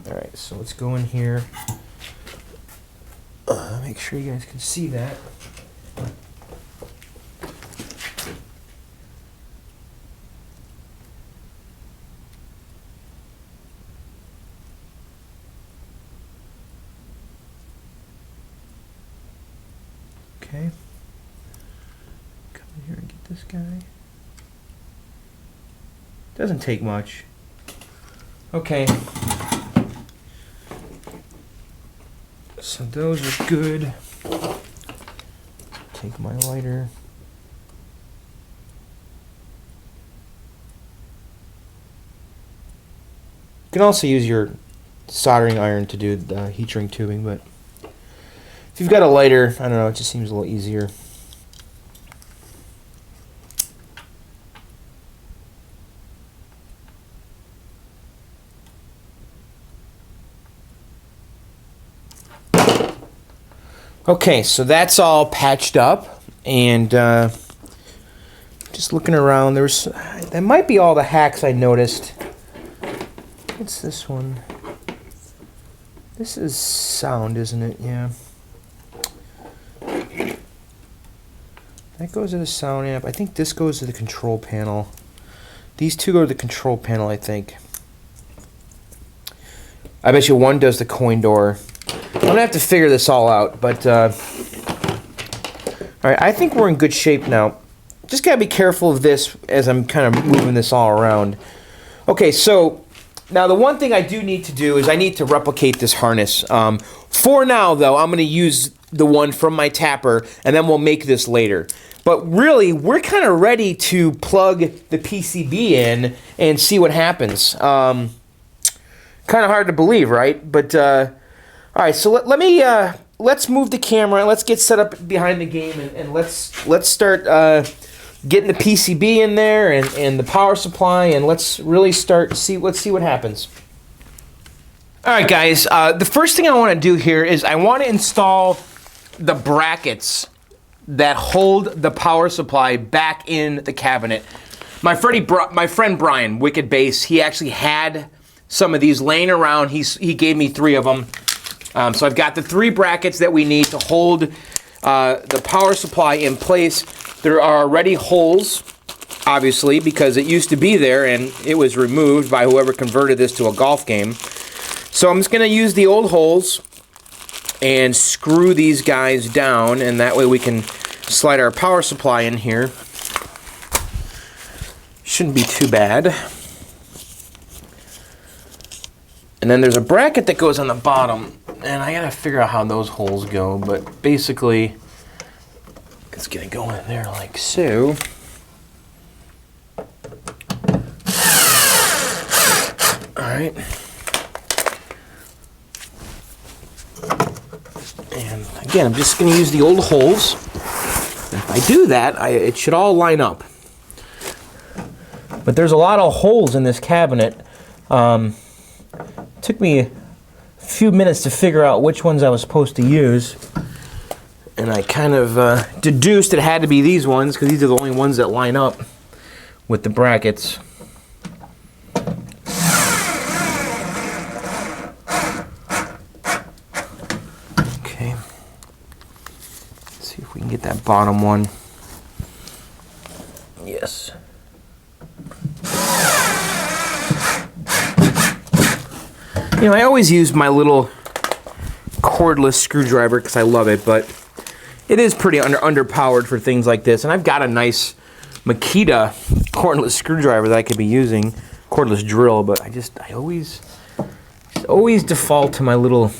Alright, so let's go in here. Make sure you guys can see that. Okay. Come in here and get this guy. Doesn't take much. Okay. So those are good. Take my lighter. You can also use your soldering iron to do the heat shrink tubing, but If you've got a lighter, I don't know, it just seems a little easier. Okay, so that's all patched up, and just looking around, that might be all the hacks I noticed. What's this one? This is sound, isn't it? Yeah. That goes to the sound amp. I think this goes to the control panel. These two go to the control panel, I think. I bet you one does the coin door. I'm gonna have to figure this all out, but all right, I think we're in good shape now. Just gotta be careful of this as I'm kind of moving this all around. Okay, so now the one thing I do need to do is I need to replicate this harness. For now, though, I'm gonna use the one from my tapper, and then we'll make this later. But really, we're kind of ready to plug the PCB in and see what happens. Kind of hard to believe, right? But all right, so let's move the camera. Let's get set up behind the game, and let's start getting the PCB in there and the power supply, and let's really let's see what happens. All right, guys. The first thing I want to do here is I want to install the brackets that hold the power supply back in the cabinet. My friend Brian, Wicked Bass, he actually had some of these laying around. He gave me 3 of them. So I've got the 3 brackets that we need to hold the power supply in place. There are already holes, obviously, because it used to be there and it was removed by whoever converted this to a golf game. So I'm just going to use the old holes and screw these guys down, and that way we can slide our power supply in here. Shouldn't be too bad. And then there's a bracket that goes on the bottom, and I gotta figure out how those holes go, but basically it's gonna go in there like so. Alright. And again, I'm just gonna use the old holes. If I do that, it should all line up. But there's a lot of holes in this cabinet. Took me a few minutes to figure out which ones I was supposed to use, and I kind of deduced it had to be these ones because these are the only ones that line up with the brackets. Okay, let's see if we can get that bottom one. Yes. You know, I always use my little cordless screwdriver because I love it, but it is pretty underpowered for things like this. And I've got a nice Makita cordless screwdriver that I could be using, cordless drill, but I always default to my little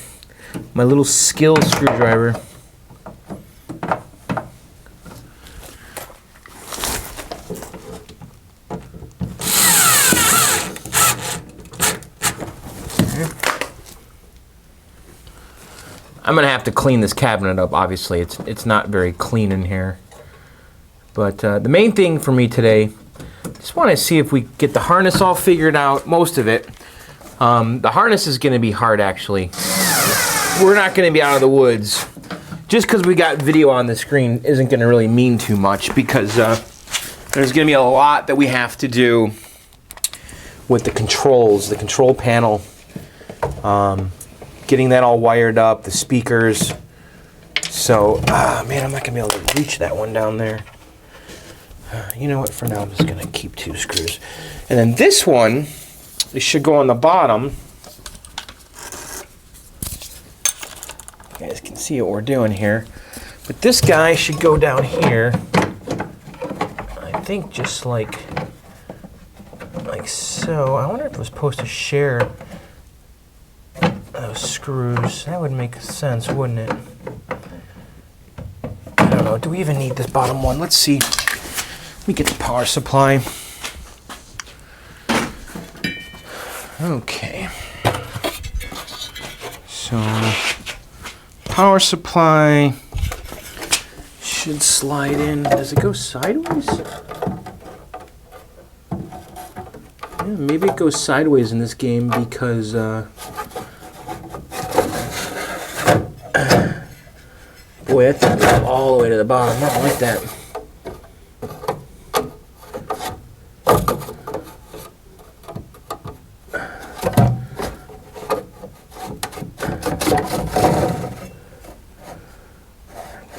skill screwdriver. I'm gonna have to clean this cabinet up. Obviously, it's not very clean in here. But the main thing for me today, just want to see if we get the harness all figured out. Most of it. The harness is gonna be hard, actually. We're not gonna be out of the woods. Just because we got video on the screen isn't gonna really mean too much, because there's gonna be a lot that we have to do with the controls, the control panel. Getting that all wired up, the speakers. So, man, I'm not gonna be able to reach that one down there. You know what, for now I'm just gonna keep 2 screws. And then this one, it should go on the bottom. You guys can see what we're doing here. But this guy should go down here. I think just like so. I wonder if it was supposed to share those screws. That would make sense, wouldn't it? I don't know. Do we even need this bottom one? Let's see. Let me get the power supply. Okay. So, power supply should slide in. Does it go sideways? Yeah, maybe it goes sideways in this game because boy, that thing goes all the way to the bottom. I don't like that.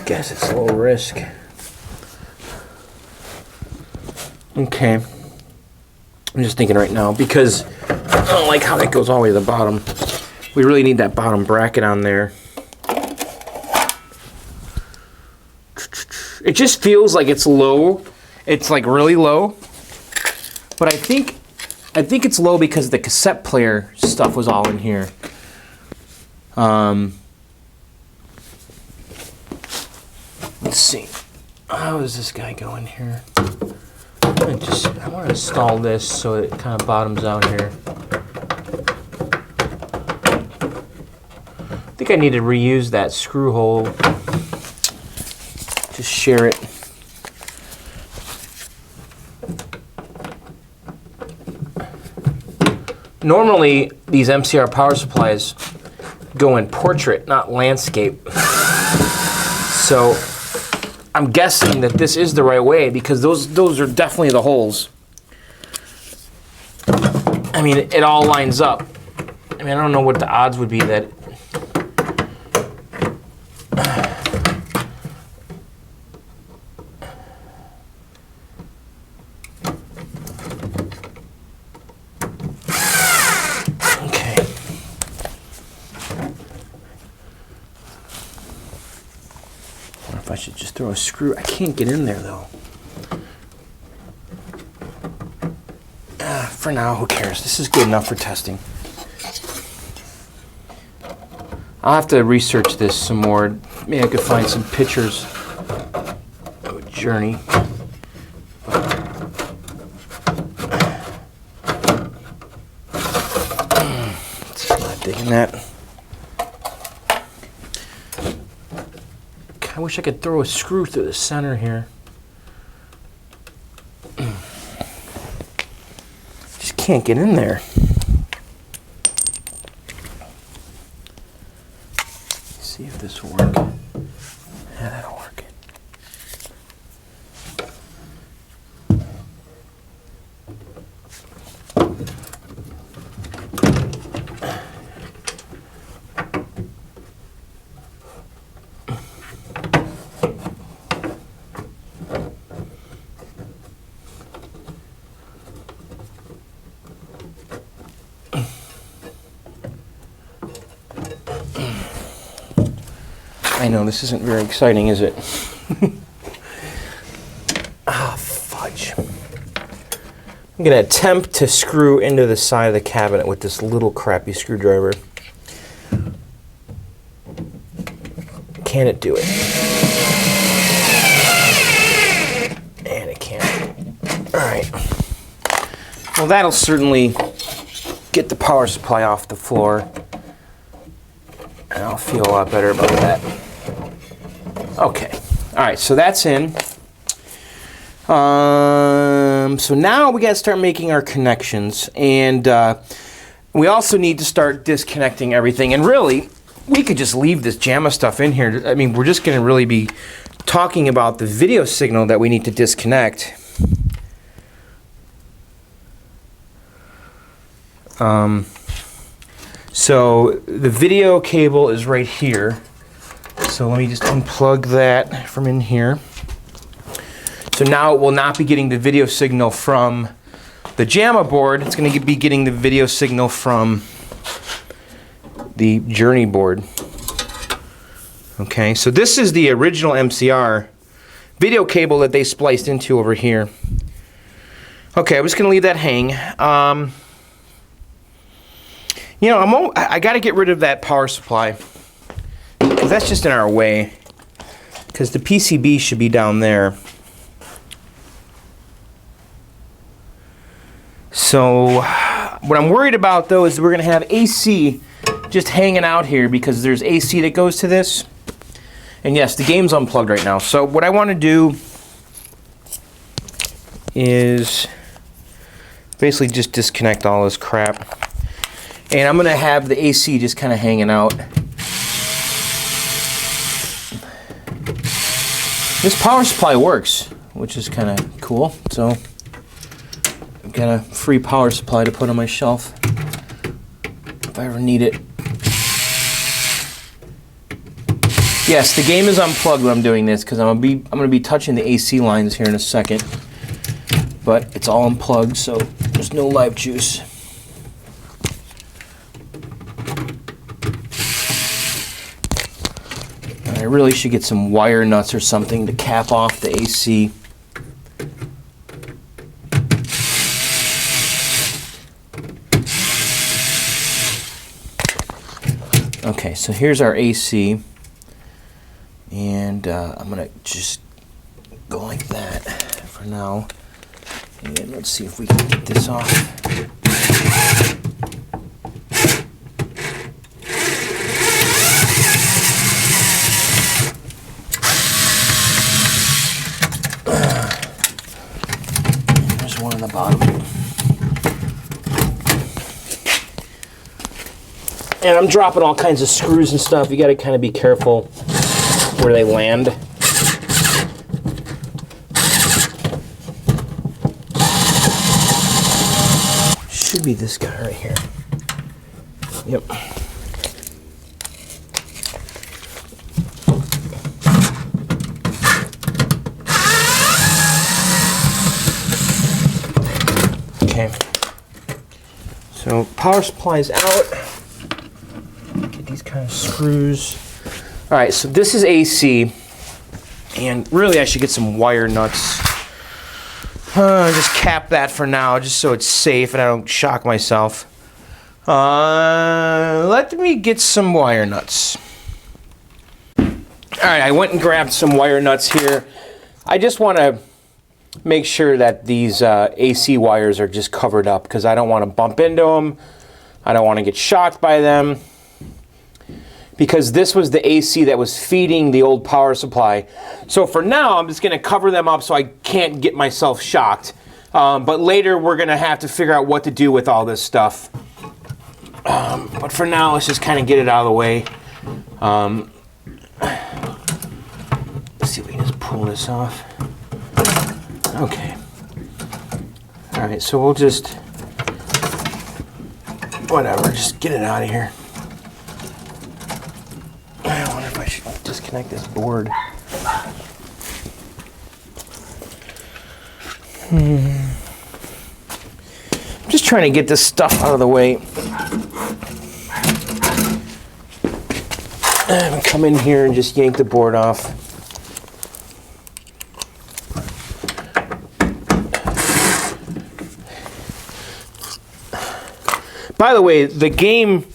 Guess it's low risk. Okay. I'm just thinking right now because I don't like how that goes all the way to the bottom. We really need that bottom bracket on there. It just feels like it's low. It's like really low. But I think it's low because the cassette player stuff was all in here. Let's see. How does this guy go in here? I want to install this so it kind of bottoms out here. I think I need to reuse that screw hole. Just share it. Normally, these MCR power supplies go in portrait, not landscape. So I'm guessing that this is the right way because those are definitely the holes. I mean, it all lines up. I mean, I don't know what the odds would be that. Okay. I wonder if I should just throw a screw. I can't get in there though. For now, who cares? This is good enough for testing. I'll have to research this some more. Maybe I could find some pictures of a journey. Just not digging that. I wish I could throw a screw through the center here. Just can't get in there. See if this will work. Yeah, that'll work. I know this isn't very exciting, is it? Ah, fudge. I'm going to attempt to screw into the side of the cabinet with this little crappy screwdriver. Can it do it? And it can't. Alright. Well, that'll certainly get the power supply off the floor. And I'll feel a lot better about that. Okay, all right, so that's in. So now we got to start making our connections, and we also need to start disconnecting everything. And really, we could just leave this JAMA stuff in here. I mean, we're just going to really be talking about the video signal that we need to disconnect. So the video cable is right here. So let me just unplug that from in here. So now it will not be getting the video signal from the JAMA board. It's going to be getting the video signal from the Journey board. Okay, so this is the original MCR video cable that they spliced into over here. Okay, I'm just going to leave that hang. You know, I got to get rid of that power supply because that's just in our way. Because the PCB should be down there. So what I'm worried about though is we're going to have AC just hanging out here because there's AC that goes to this. And yes, the game's unplugged right now. So what I want to do is basically just disconnect all this crap. And I'm going to have the AC just kind of hanging out. This power supply works, which is kind of cool. So I've got a free power supply to put on my shelf if I ever need it. Yes, the game is unplugged when I'm doing this because I'm gonna be touching the AC lines here in a second. But it's all unplugged, so there's no live juice. I really should get some wire nuts or something to cap off the AC. Okay, so here's our AC. And I'm going to just go like that for now. And let's see if we can get this off. There's one on the bottom. And I'm dropping all kinds of screws and stuff. You got to kind of be careful where they land. Should be this guy right here. Yep. Okay. So power supply's out. Get these kind of screws. All right, so this is AC, and really I should get some wire nuts. Just cap that for now, just so it's safe and I don't shock myself. Let me get some wire nuts. All right, I went and grabbed some wire nuts here. I just want to make sure that these AC wires are just covered up because I don't want to bump into them. I don't want to get shocked by them. Because this was the AC that was feeding the old power supply. So for now, I'm just going to cover them up so I can't get myself shocked. But later, we're going to have to figure out what to do with all this stuff. But for now, let's just kind of get it out of the way. Let's see if we can just pull this off. Okay. All right, so we'll just, whatever, just get it out of here. I wonder if I should disconnect this board. I'm just trying to get this stuff out of the way. And come in here and just yank the board off. By the way, the game,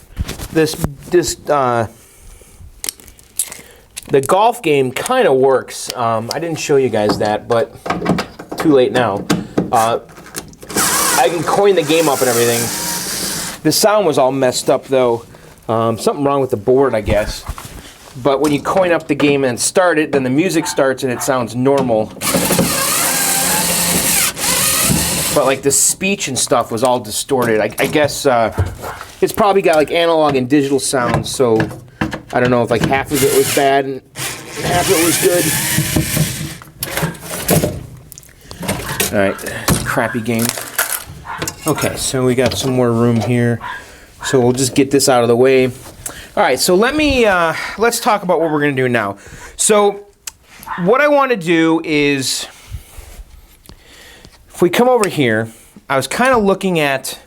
the golf game kind of works. I didn't show you guys that, but too late now. I can coin the game up and everything. The sound was all messed up though. Something wrong with the board, I guess. But when you coin up the game and start it, then the music starts and it sounds normal. But like the speech and stuff was all distorted. I guess it's probably got like analog and digital sounds, so I don't know if like half of it was bad and half of it was good. Alright, it's a crappy game. Okay, so we got some more room here. So we'll just get this out of the way. Alright, so let's talk about what we're going to do now. So what I want to do is, if we come over here, I was kind of looking at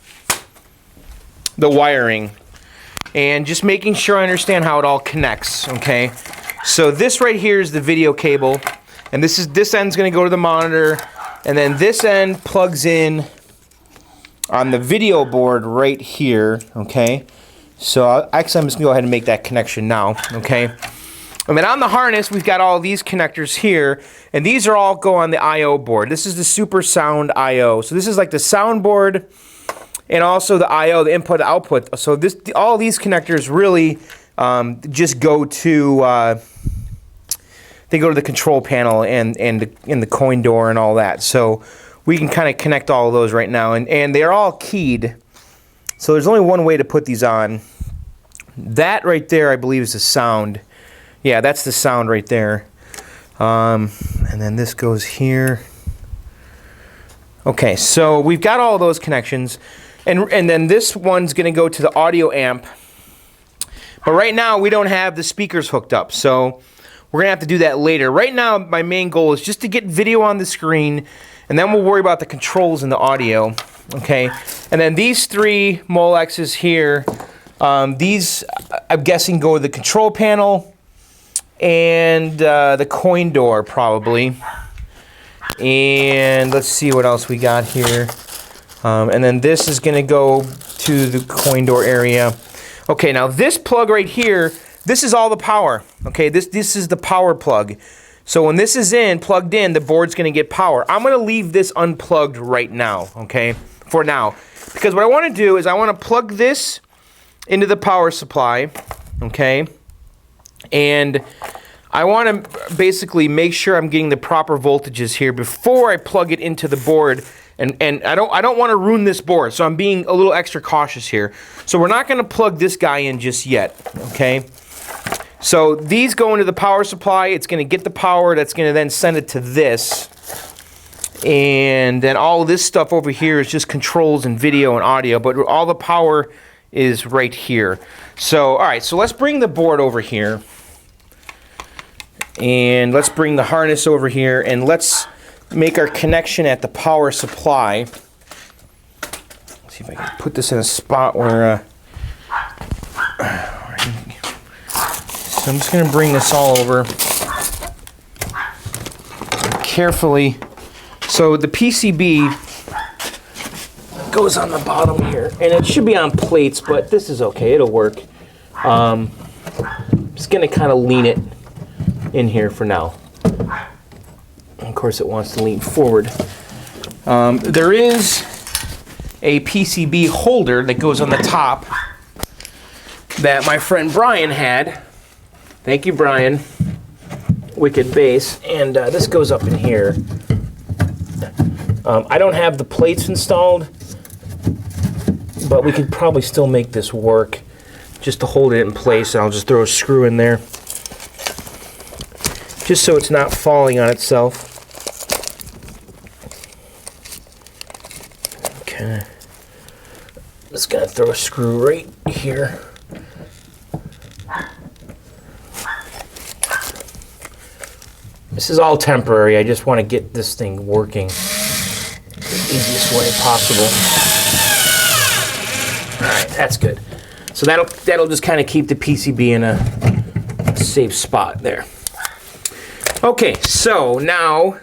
the wiring and just making sure I understand how it all connects, okay? So this right here is the video cable, and this end's going to go to the monitor, and then this end plugs in on the video board right here, okay? So actually I'm just going to go ahead and make that connection now, okay? And then on the harness, we've got all these connectors here, and these are all go on the I/O board. This is the Super Sound I/O. So this is like the sound board, and also the I/O, the input output. So all these connectors really just go to they go to the control panel and the coin door and all that. So we can kind of connect all of those right now, and they're all keyed. So there's only one way to put these on. That right there, I believe, is the sound. Yeah, that's the sound right there. And then this goes here. Okay, so we've got all those connections, and then this one's going to go to the audio amp. But right now we don't have the speakers hooked up, so we're going to have to do that later. Right now my main goal is just to get video on the screen, and then we'll worry about the controls and the audio. Okay, and then these three Molexes here, these I'm guessing go to the control panel and the coin door probably. And let's see what else we got here. And then this is going to go to the coin door area. Okay, now this plug right here, this is all the power. Okay, this is the power plug. So when this is plugged in, the board's going to get power. I'm going to leave this unplugged right now, okay, for now. Because what I want to do is I want to plug this into the power supply, okay, and I want to basically make sure I'm getting the proper voltages here before I plug it into the board, and I don't want to ruin this board, so I'm being a little extra cautious here. So we're not going to plug this guy in just yet, okay? So these go into the power supply. It's going to get the power. That's going to then send it to this, and then all this stuff over here is just controls and video and audio, but all the power is right here. So all right, so let's bring the board over here. And let's bring the harness over here, and let's make our connection at the power supply. Let's see if I can put this in a spot where... so I'm just going to bring this all over carefully. So the PCB goes on the bottom here, and it should be on plates, but this is okay. It'll work. I'm just going to kind of lean it in here for now. Of course, it wants to lean forward. There is a PCB holder that goes on the top that my friend Brian had. Thank you, Brian. Wicked Bass. And this goes up in here. I don't have the plates installed, but we could probably still make this work just to hold it in place. I'll just throw a screw in there, just so it's not falling on itself. Okay. Just gonna throw a screw right here. This is all temporary. I just want to get this thing working the easiest way possible. All right, that's good. So that'll just kind of keep the PCB in a safe spot there. Okay, so now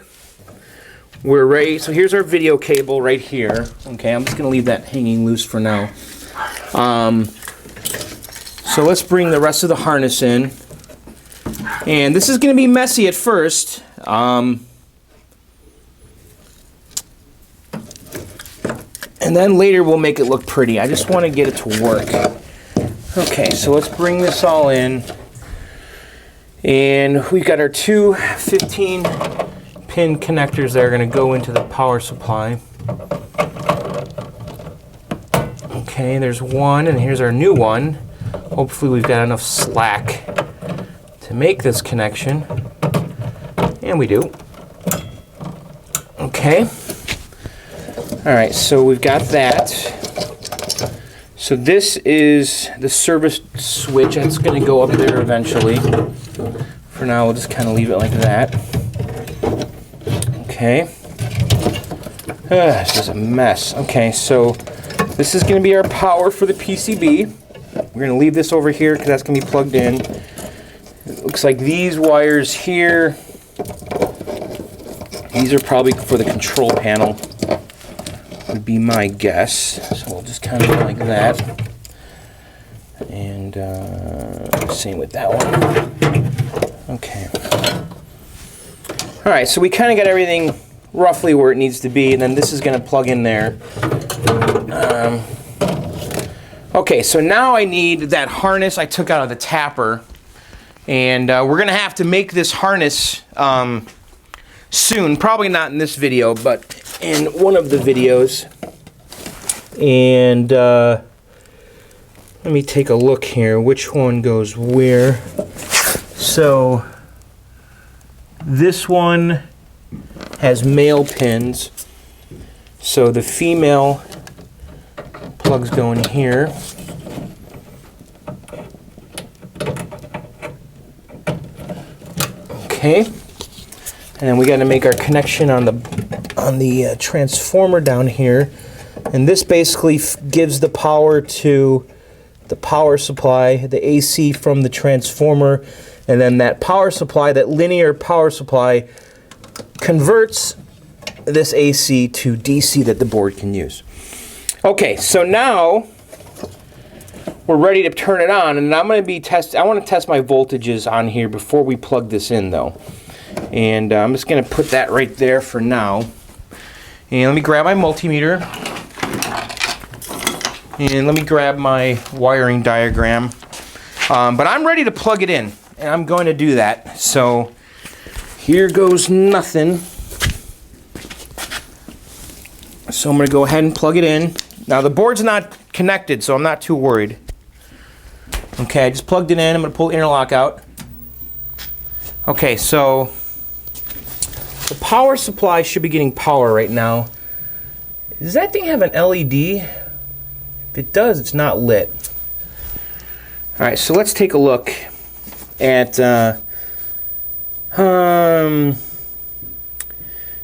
we're ready. So here's our video cable right here. Okay, I'm just going to leave that hanging loose for now. So let's bring the rest of the harness in. And this is going to be messy at first. And then later we'll make it look pretty. I just want to get it to work. Okay, so let's bring this all in. And we've got our two 15-pin connectors that are going to go into the power supply. Okay, there's one, and here's our new one. Hopefully we've got enough slack to make this connection. And we do. Okay. Alright, so we've got that. So this is the service switch. It's going to go up there eventually. For now, we'll just kind of leave it like that. Okay. This is a mess. Okay, so this is going to be our power for the PCB. We're going to leave this over here because that's going to be plugged in. It looks like these wires here, these are probably for the control panel, would be my guess. So we'll just kind of go like that. And same with that one. Okay. Alright, so we kind of got everything roughly where it needs to be, and then this is going to plug in there. Okay, so now I need that harness I took out of the tapper, and we're gonna have to make this harness soon. Probably not in this video, but in one of the videos. And let me take a look here. Which one goes where? So this one has male pins. So the female plugs go in here. Okay. And then we got to make our connection on the transformer down here. And this basically gives the power to the power supply, the AC from the transformer, and then that power supply, that linear power supply, converts this AC to DC that the board can use. Okay, so now we're ready to turn it on, and I'm going to be I want to test my voltages on here before we plug this in, though. And I'm just going to put that right there for now. And let me grab my multimeter. And let me grab my wiring diagram. But I'm ready to plug it in, and I'm going to do that. So here goes nothing. So I'm going to go ahead and plug it in. Now the board's not connected, so I'm not too worried. Okay, I just plugged it in. I'm going to pull the interlock out. Okay, so the power supply should be getting power right now. Does that thing have an LED? If it does, it's not lit. All right, so let's take a look at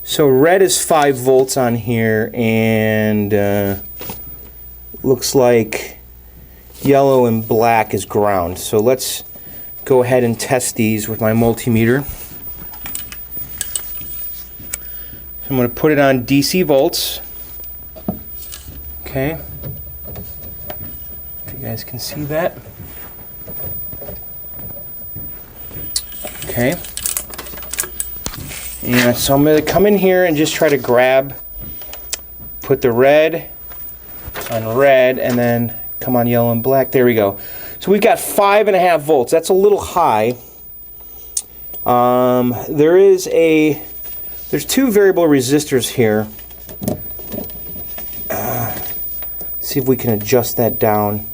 so red is 5 volts on here, and looks like yellow and black is ground. So let's go ahead and test these with my multimeter. So I'm going to put it on DC volts. Okay. If you guys can see that. Okay. And so I'm going to come in here and just try to put the red on red, and then come on yellow and black. There we go. So we've got 5.5 volts. That's a little high. There's 2 variable resistors here. See if we can adjust that down.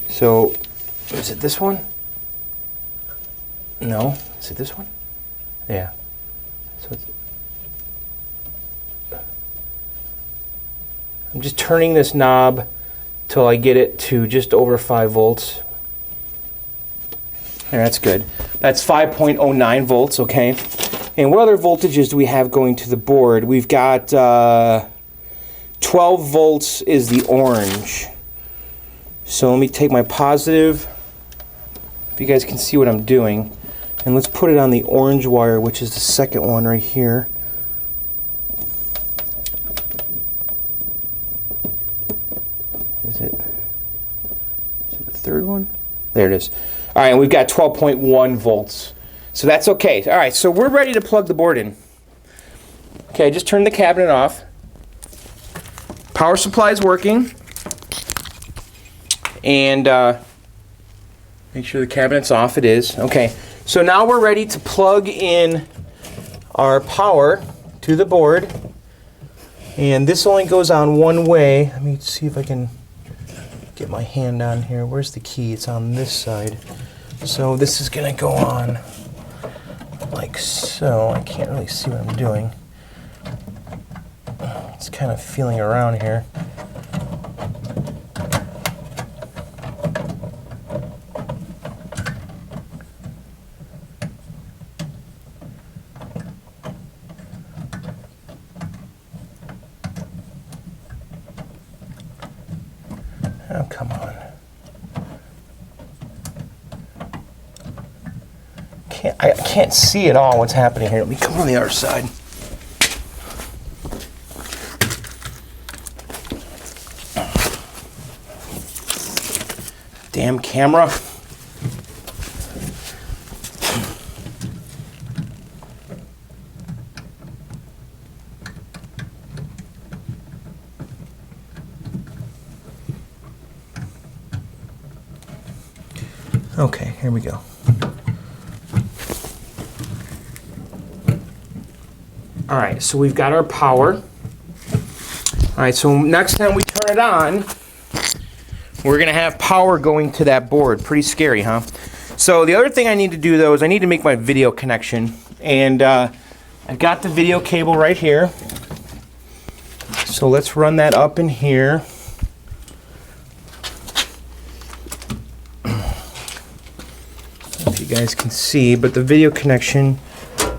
So, is it this one? No. Is it this one? Yeah. So I'm just turning this knob till I get it to just over 5 volts. There, that's good. That's 5.09 volts, okay. And what other voltages do we have going to the board? We've got 12 volts is the orange. So let me take my positive, if you guys can see what I'm doing, and let's put it on the orange wire, which is the second one right here. Is it the third one? There it is. All right, and we've got 12.1 volts. So that's okay. All right, so we're ready to plug the board in. Okay, I just turned the cabinet off. Power supply is working. And make sure the cabinet's off. It is. Okay, so now we're ready to plug in our power to the board. And this only goes on one way. Let me see if I can get my hand on here. Where's the key? It's on this side. So this is going to go on like so. I can't really see what I'm doing. It's kind of feeling around here. Oh, come on. I can't see at all what's happening here. Let me come on the other side. Damn camera. Okay, here we go. All right, so we've got our power. All right, so next time we turn it on, we're gonna have power going to that board. Pretty scary, huh? So the other thing I need to do though is I need to make my video connection. And I've got the video cable right here. So let's run that up in here. If you guys can see, but the video connection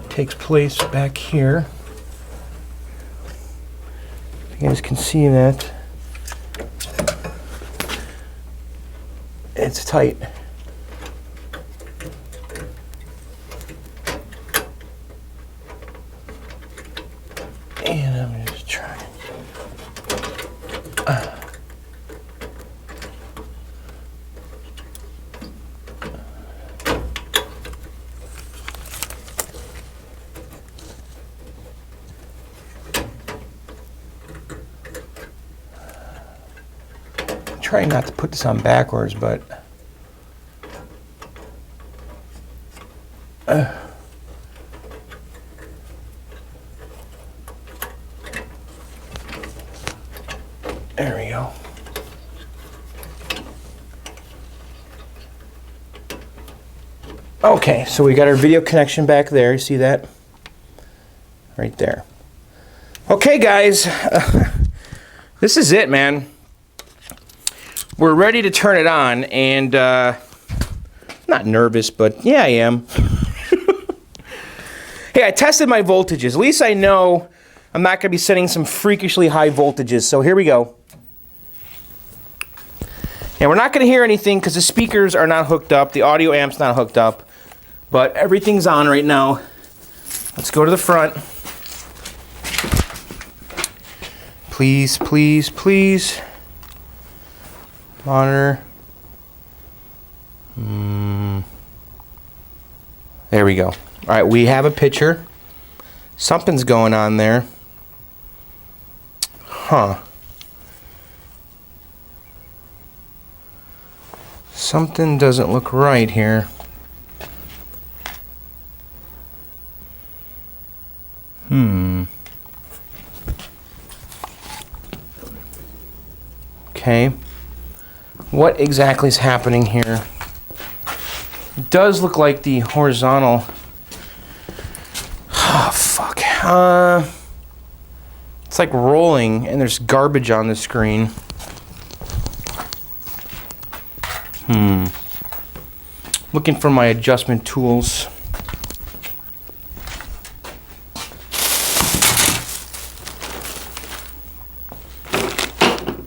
takes place back here. If you guys can see that. It's tight. And I'm just trying. Trying not to put this on backwards, but there we go. Okay, so we got our video connection back there. You see that? Right there. Okay, guys. This is it, man. We're ready to turn it on, and I'm not nervous, but yeah, I am. Hey, I tested my voltages. At least I know I'm not going to be setting some freakishly high voltages. So here we go. And we're not going to hear anything because the speakers are not hooked up. The audio amp's not hooked up. But everything's on right now. Let's go to the front. Please, please, please. Monitor. There we go. All right, we have a picture. Something's going on there. Huh. Something doesn't look right here. Okay. What exactly is happening here? It does look like the horizontal. Oh, fuck. It's like rolling and there's garbage on the screen. Looking for my adjustment tools.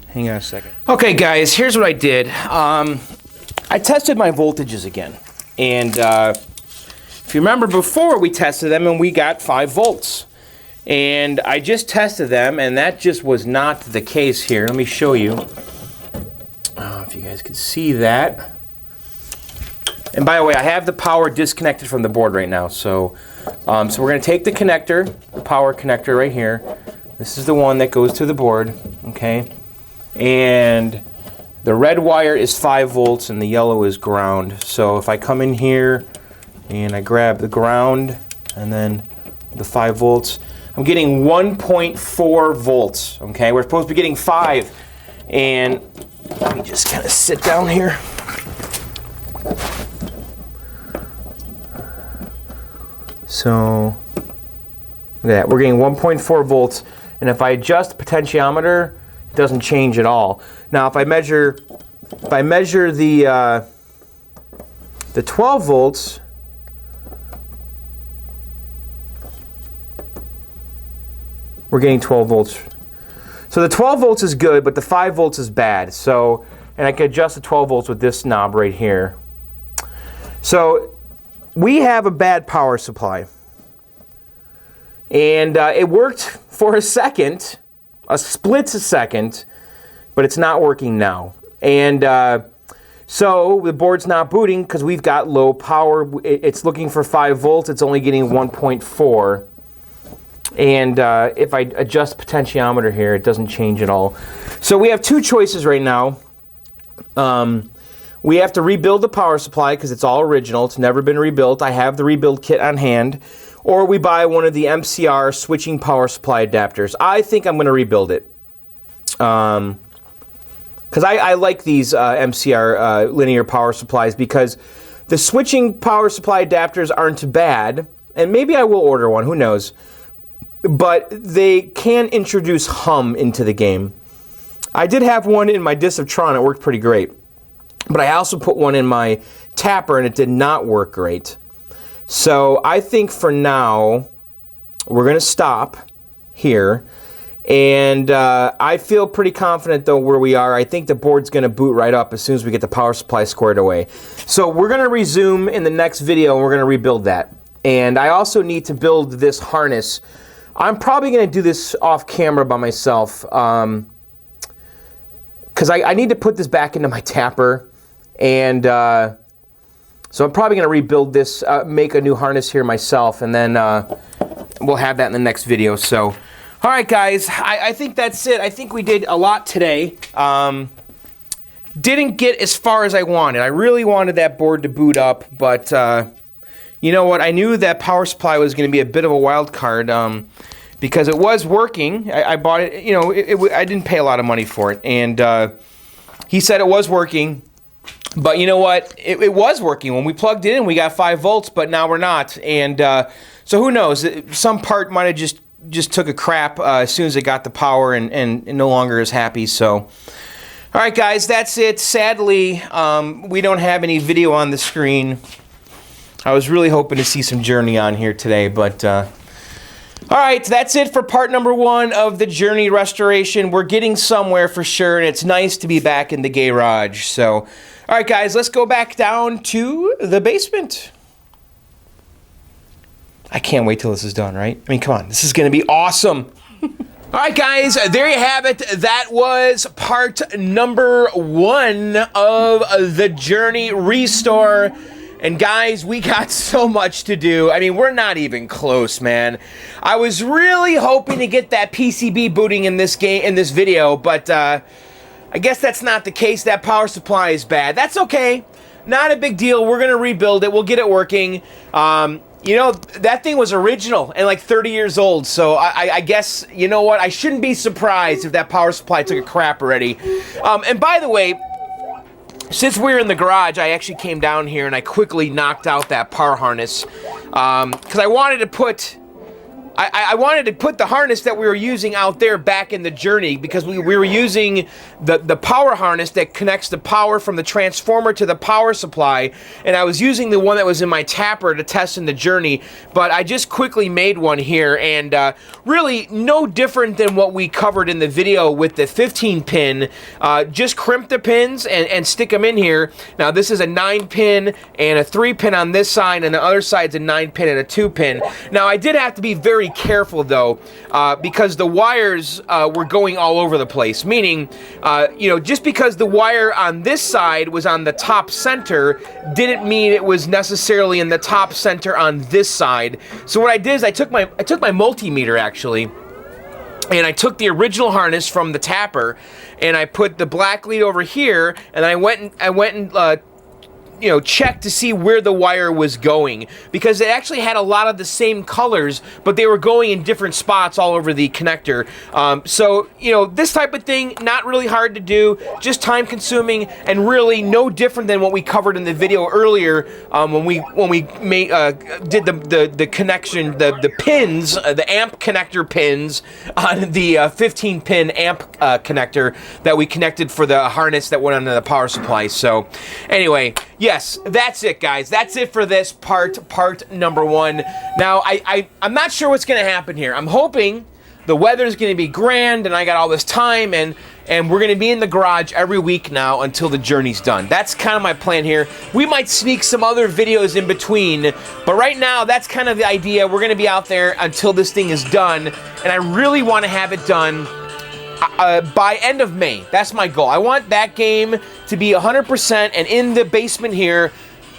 Hang on a second. Okay, guys, here's what I did. I tested my voltages again. And if you remember before, we tested them and we got 5 volts. And I just tested them, and that just was not the case here. Let me show you. If you guys can see that. And by the way, I have the power disconnected from the board right now. So we're going to take the connector, the power connector right here. This is the one that goes to the board, okay? And the red wire is 5 volts and the yellow is ground. So if I come in here and I grab the ground and then the 5 volts, I'm getting 1.4 volts, okay? We're supposed to be getting 5. And let me just kind of sit down here. So, look at that. We're getting 1.4 volts. And if I adjust the potentiometer, it doesn't change at all. Now, if I measure the 12 volts, we're getting 12 volts. So the 12 volts is good, but the 5 volts is bad. So, and I can adjust the 12 volts with this knob right here. So we have a bad power supply. And it worked for a second, a split second, but it's not working now. And so the board's not booting because we've got low power. It's looking for 5 volts. It's only getting 1.4. And if I adjust potentiometer here, it doesn't change at all. So we have 2 choices right now. We have to rebuild the power supply because it's all original. It's never been rebuilt. I have the rebuild kit on hand. Or we buy one of the MCR switching power supply adapters. I think I'm going to rebuild it. Because I like these MCR linear power supplies because the switching power supply adapters aren't bad. And maybe I will order one, who knows. But they can introduce hum into the game. I did have one in my disc of Tron. It worked pretty great. But I also put one in my tapper, and it did not work great. So I think for now, we're going to stop here. And I feel pretty confident, though, where we are. I think the board's going to boot right up as soon as we get the power supply squared away. So we're going to resume in the next video, and we're going to rebuild that. And I also need to build this harness. I'm probably going to do this off camera by myself. Because I need to put this back into my tapper. And so I'm probably going to rebuild this, make a new harness here myself, and then we'll have that in the next video. So, all right, guys, I think that's it. I think we did a lot today. Didn't get as far as I wanted. I really wanted that board to boot up, but you know what? I knew that power supply was going to be a bit of a wild card because it was working. I bought it. You know, I didn't pay a lot of money for it, and he said it was working. But you know what? It was working. When we plugged it in, we got 5 volts, but now we're not. And so who knows? Some part might have just took a crap as soon as it got the power and no longer is happy. So, all right, guys, that's it. Sadly, we don't have any video on the screen. I was really hoping to see some Journey on here today, but all right, that's it for part number 1 of the Journey restoration. We're getting somewhere for sure, and it's nice to be back in the garage. So, all right, guys, let's go back down to the basement. I can't wait till this is done, right? I mean, come on, this is going to be awesome. All right, guys, there you have it. That was part number 1 of the Journey restore. And guys, we got so much to do. I mean, we're not even close, man. I was really hoping to get that PCB booting in this game, in this video, but I guess that's not the case. That power supply is bad. That's okay. Not a big deal. We're going to rebuild it. We'll get it working. You know, that thing was original and like 30 years old, so I guess, you know what? I shouldn't be surprised if that power supply took a crap already. And by the way, since we were in the garage, I actually came down here and I quickly knocked out that power harness because I wanted to put the harness that we were using out there back in the Journey because we were using the power harness that connects the power from the transformer to the power supply, and I was using the one that was in my tapper to test in the Journey, but I just quickly made one here, and really no different than what we covered in the video with the 15 pin. Just crimp the pins and stick them in here. Now this is a 9 pin and a 3 pin on this side, and the other side's a 9 pin and a 2 pin. Now I did have to be very careful though, because the wires were going all over the place, meaning you know, just because the wire on this side was on the top center didn't mean it was necessarily in the top center on this side. So what I did is I took my multimeter actually, and I took the original harness from the tapper and I put the black lead over here, and I went and you know, check to see where the wire was going, because it actually had a lot of the same colors, but they were going in different spots all over the connector. So, you know, this type of thing, not really hard to do, just time consuming, and really no different than what we covered in the video earlier when we did the connection, the pins, the amp connector pins on the 15 pin amp connector that we connected for the harness that went onto the power supply. So anyway, yes, that's it, guys. That's it for this part number 1. Now, I'm not sure what's going to happen here. I'm hoping the weather's going to be grand and I got all this time, and we're going to be in the garage every week now until the Journey's done. That's kind of my plan here. We might sneak some other videos in between, but right now, that's kind of the idea. We're going to be out there until this thing is done, and I really want to have it done by end of May. That's my goal. I want that game to be 100% and in the basement here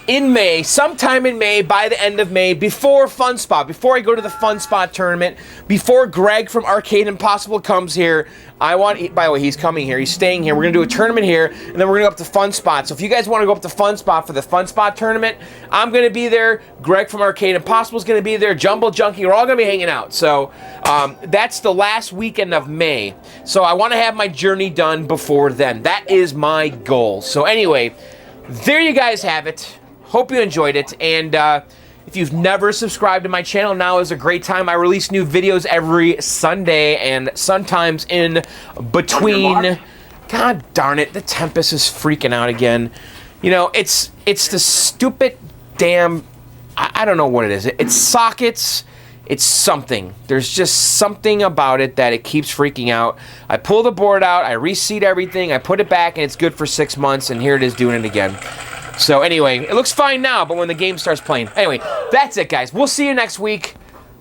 in May, sometime in May, by the end of May, before Fun Spot, before I go to the Fun Spot tournament, before Greg from Arcade Impossible comes here, by the way, he's coming here, he's staying here, we're going to do a tournament here, and then we're going to go up to Fun Spot. So if you guys want to go up to Fun Spot for the Fun Spot tournament, I'm going to be there, Greg from Arcade Impossible is going to be there, Jumbo Junkie, we're all going to be hanging out. So that's the last weekend of May. So I want to have my journey done before then. That is my goal. So anyway, there you guys have it. Hope you enjoyed it, and if you've never subscribed to my channel, now is a great time. I release new videos every Sunday, and sometimes in between. God darn it, the Tempest is freaking out again. You know, it's the stupid damn, I don't know what it is. It's sockets, it's something. There's just something about it that it keeps freaking out. I pull the board out, I reseat everything, I put it back, and it's good for 6 months, and here it is doing it again. So anyway, it looks fine now, but when the game starts playing. Anyway, that's it, guys. We'll see you next week.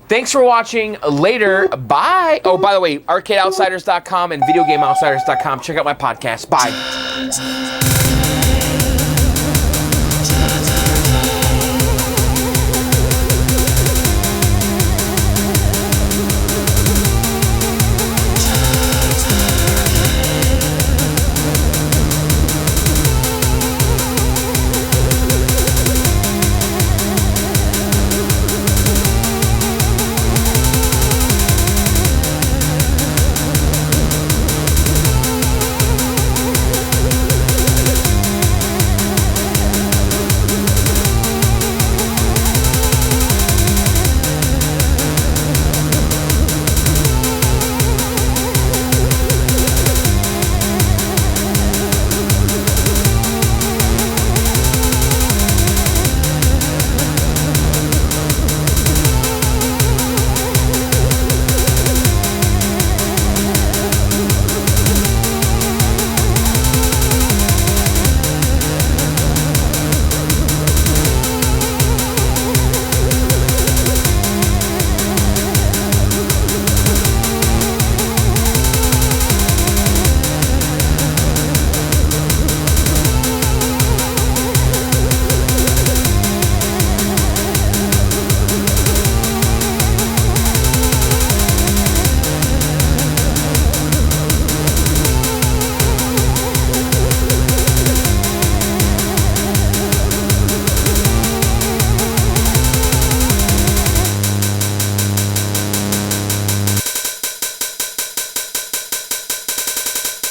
Thanks for watching. Later. Bye. Oh, by the way, ArcadeOutsiders.com and VideoGameOutsiders.com. Check out my podcast. Bye.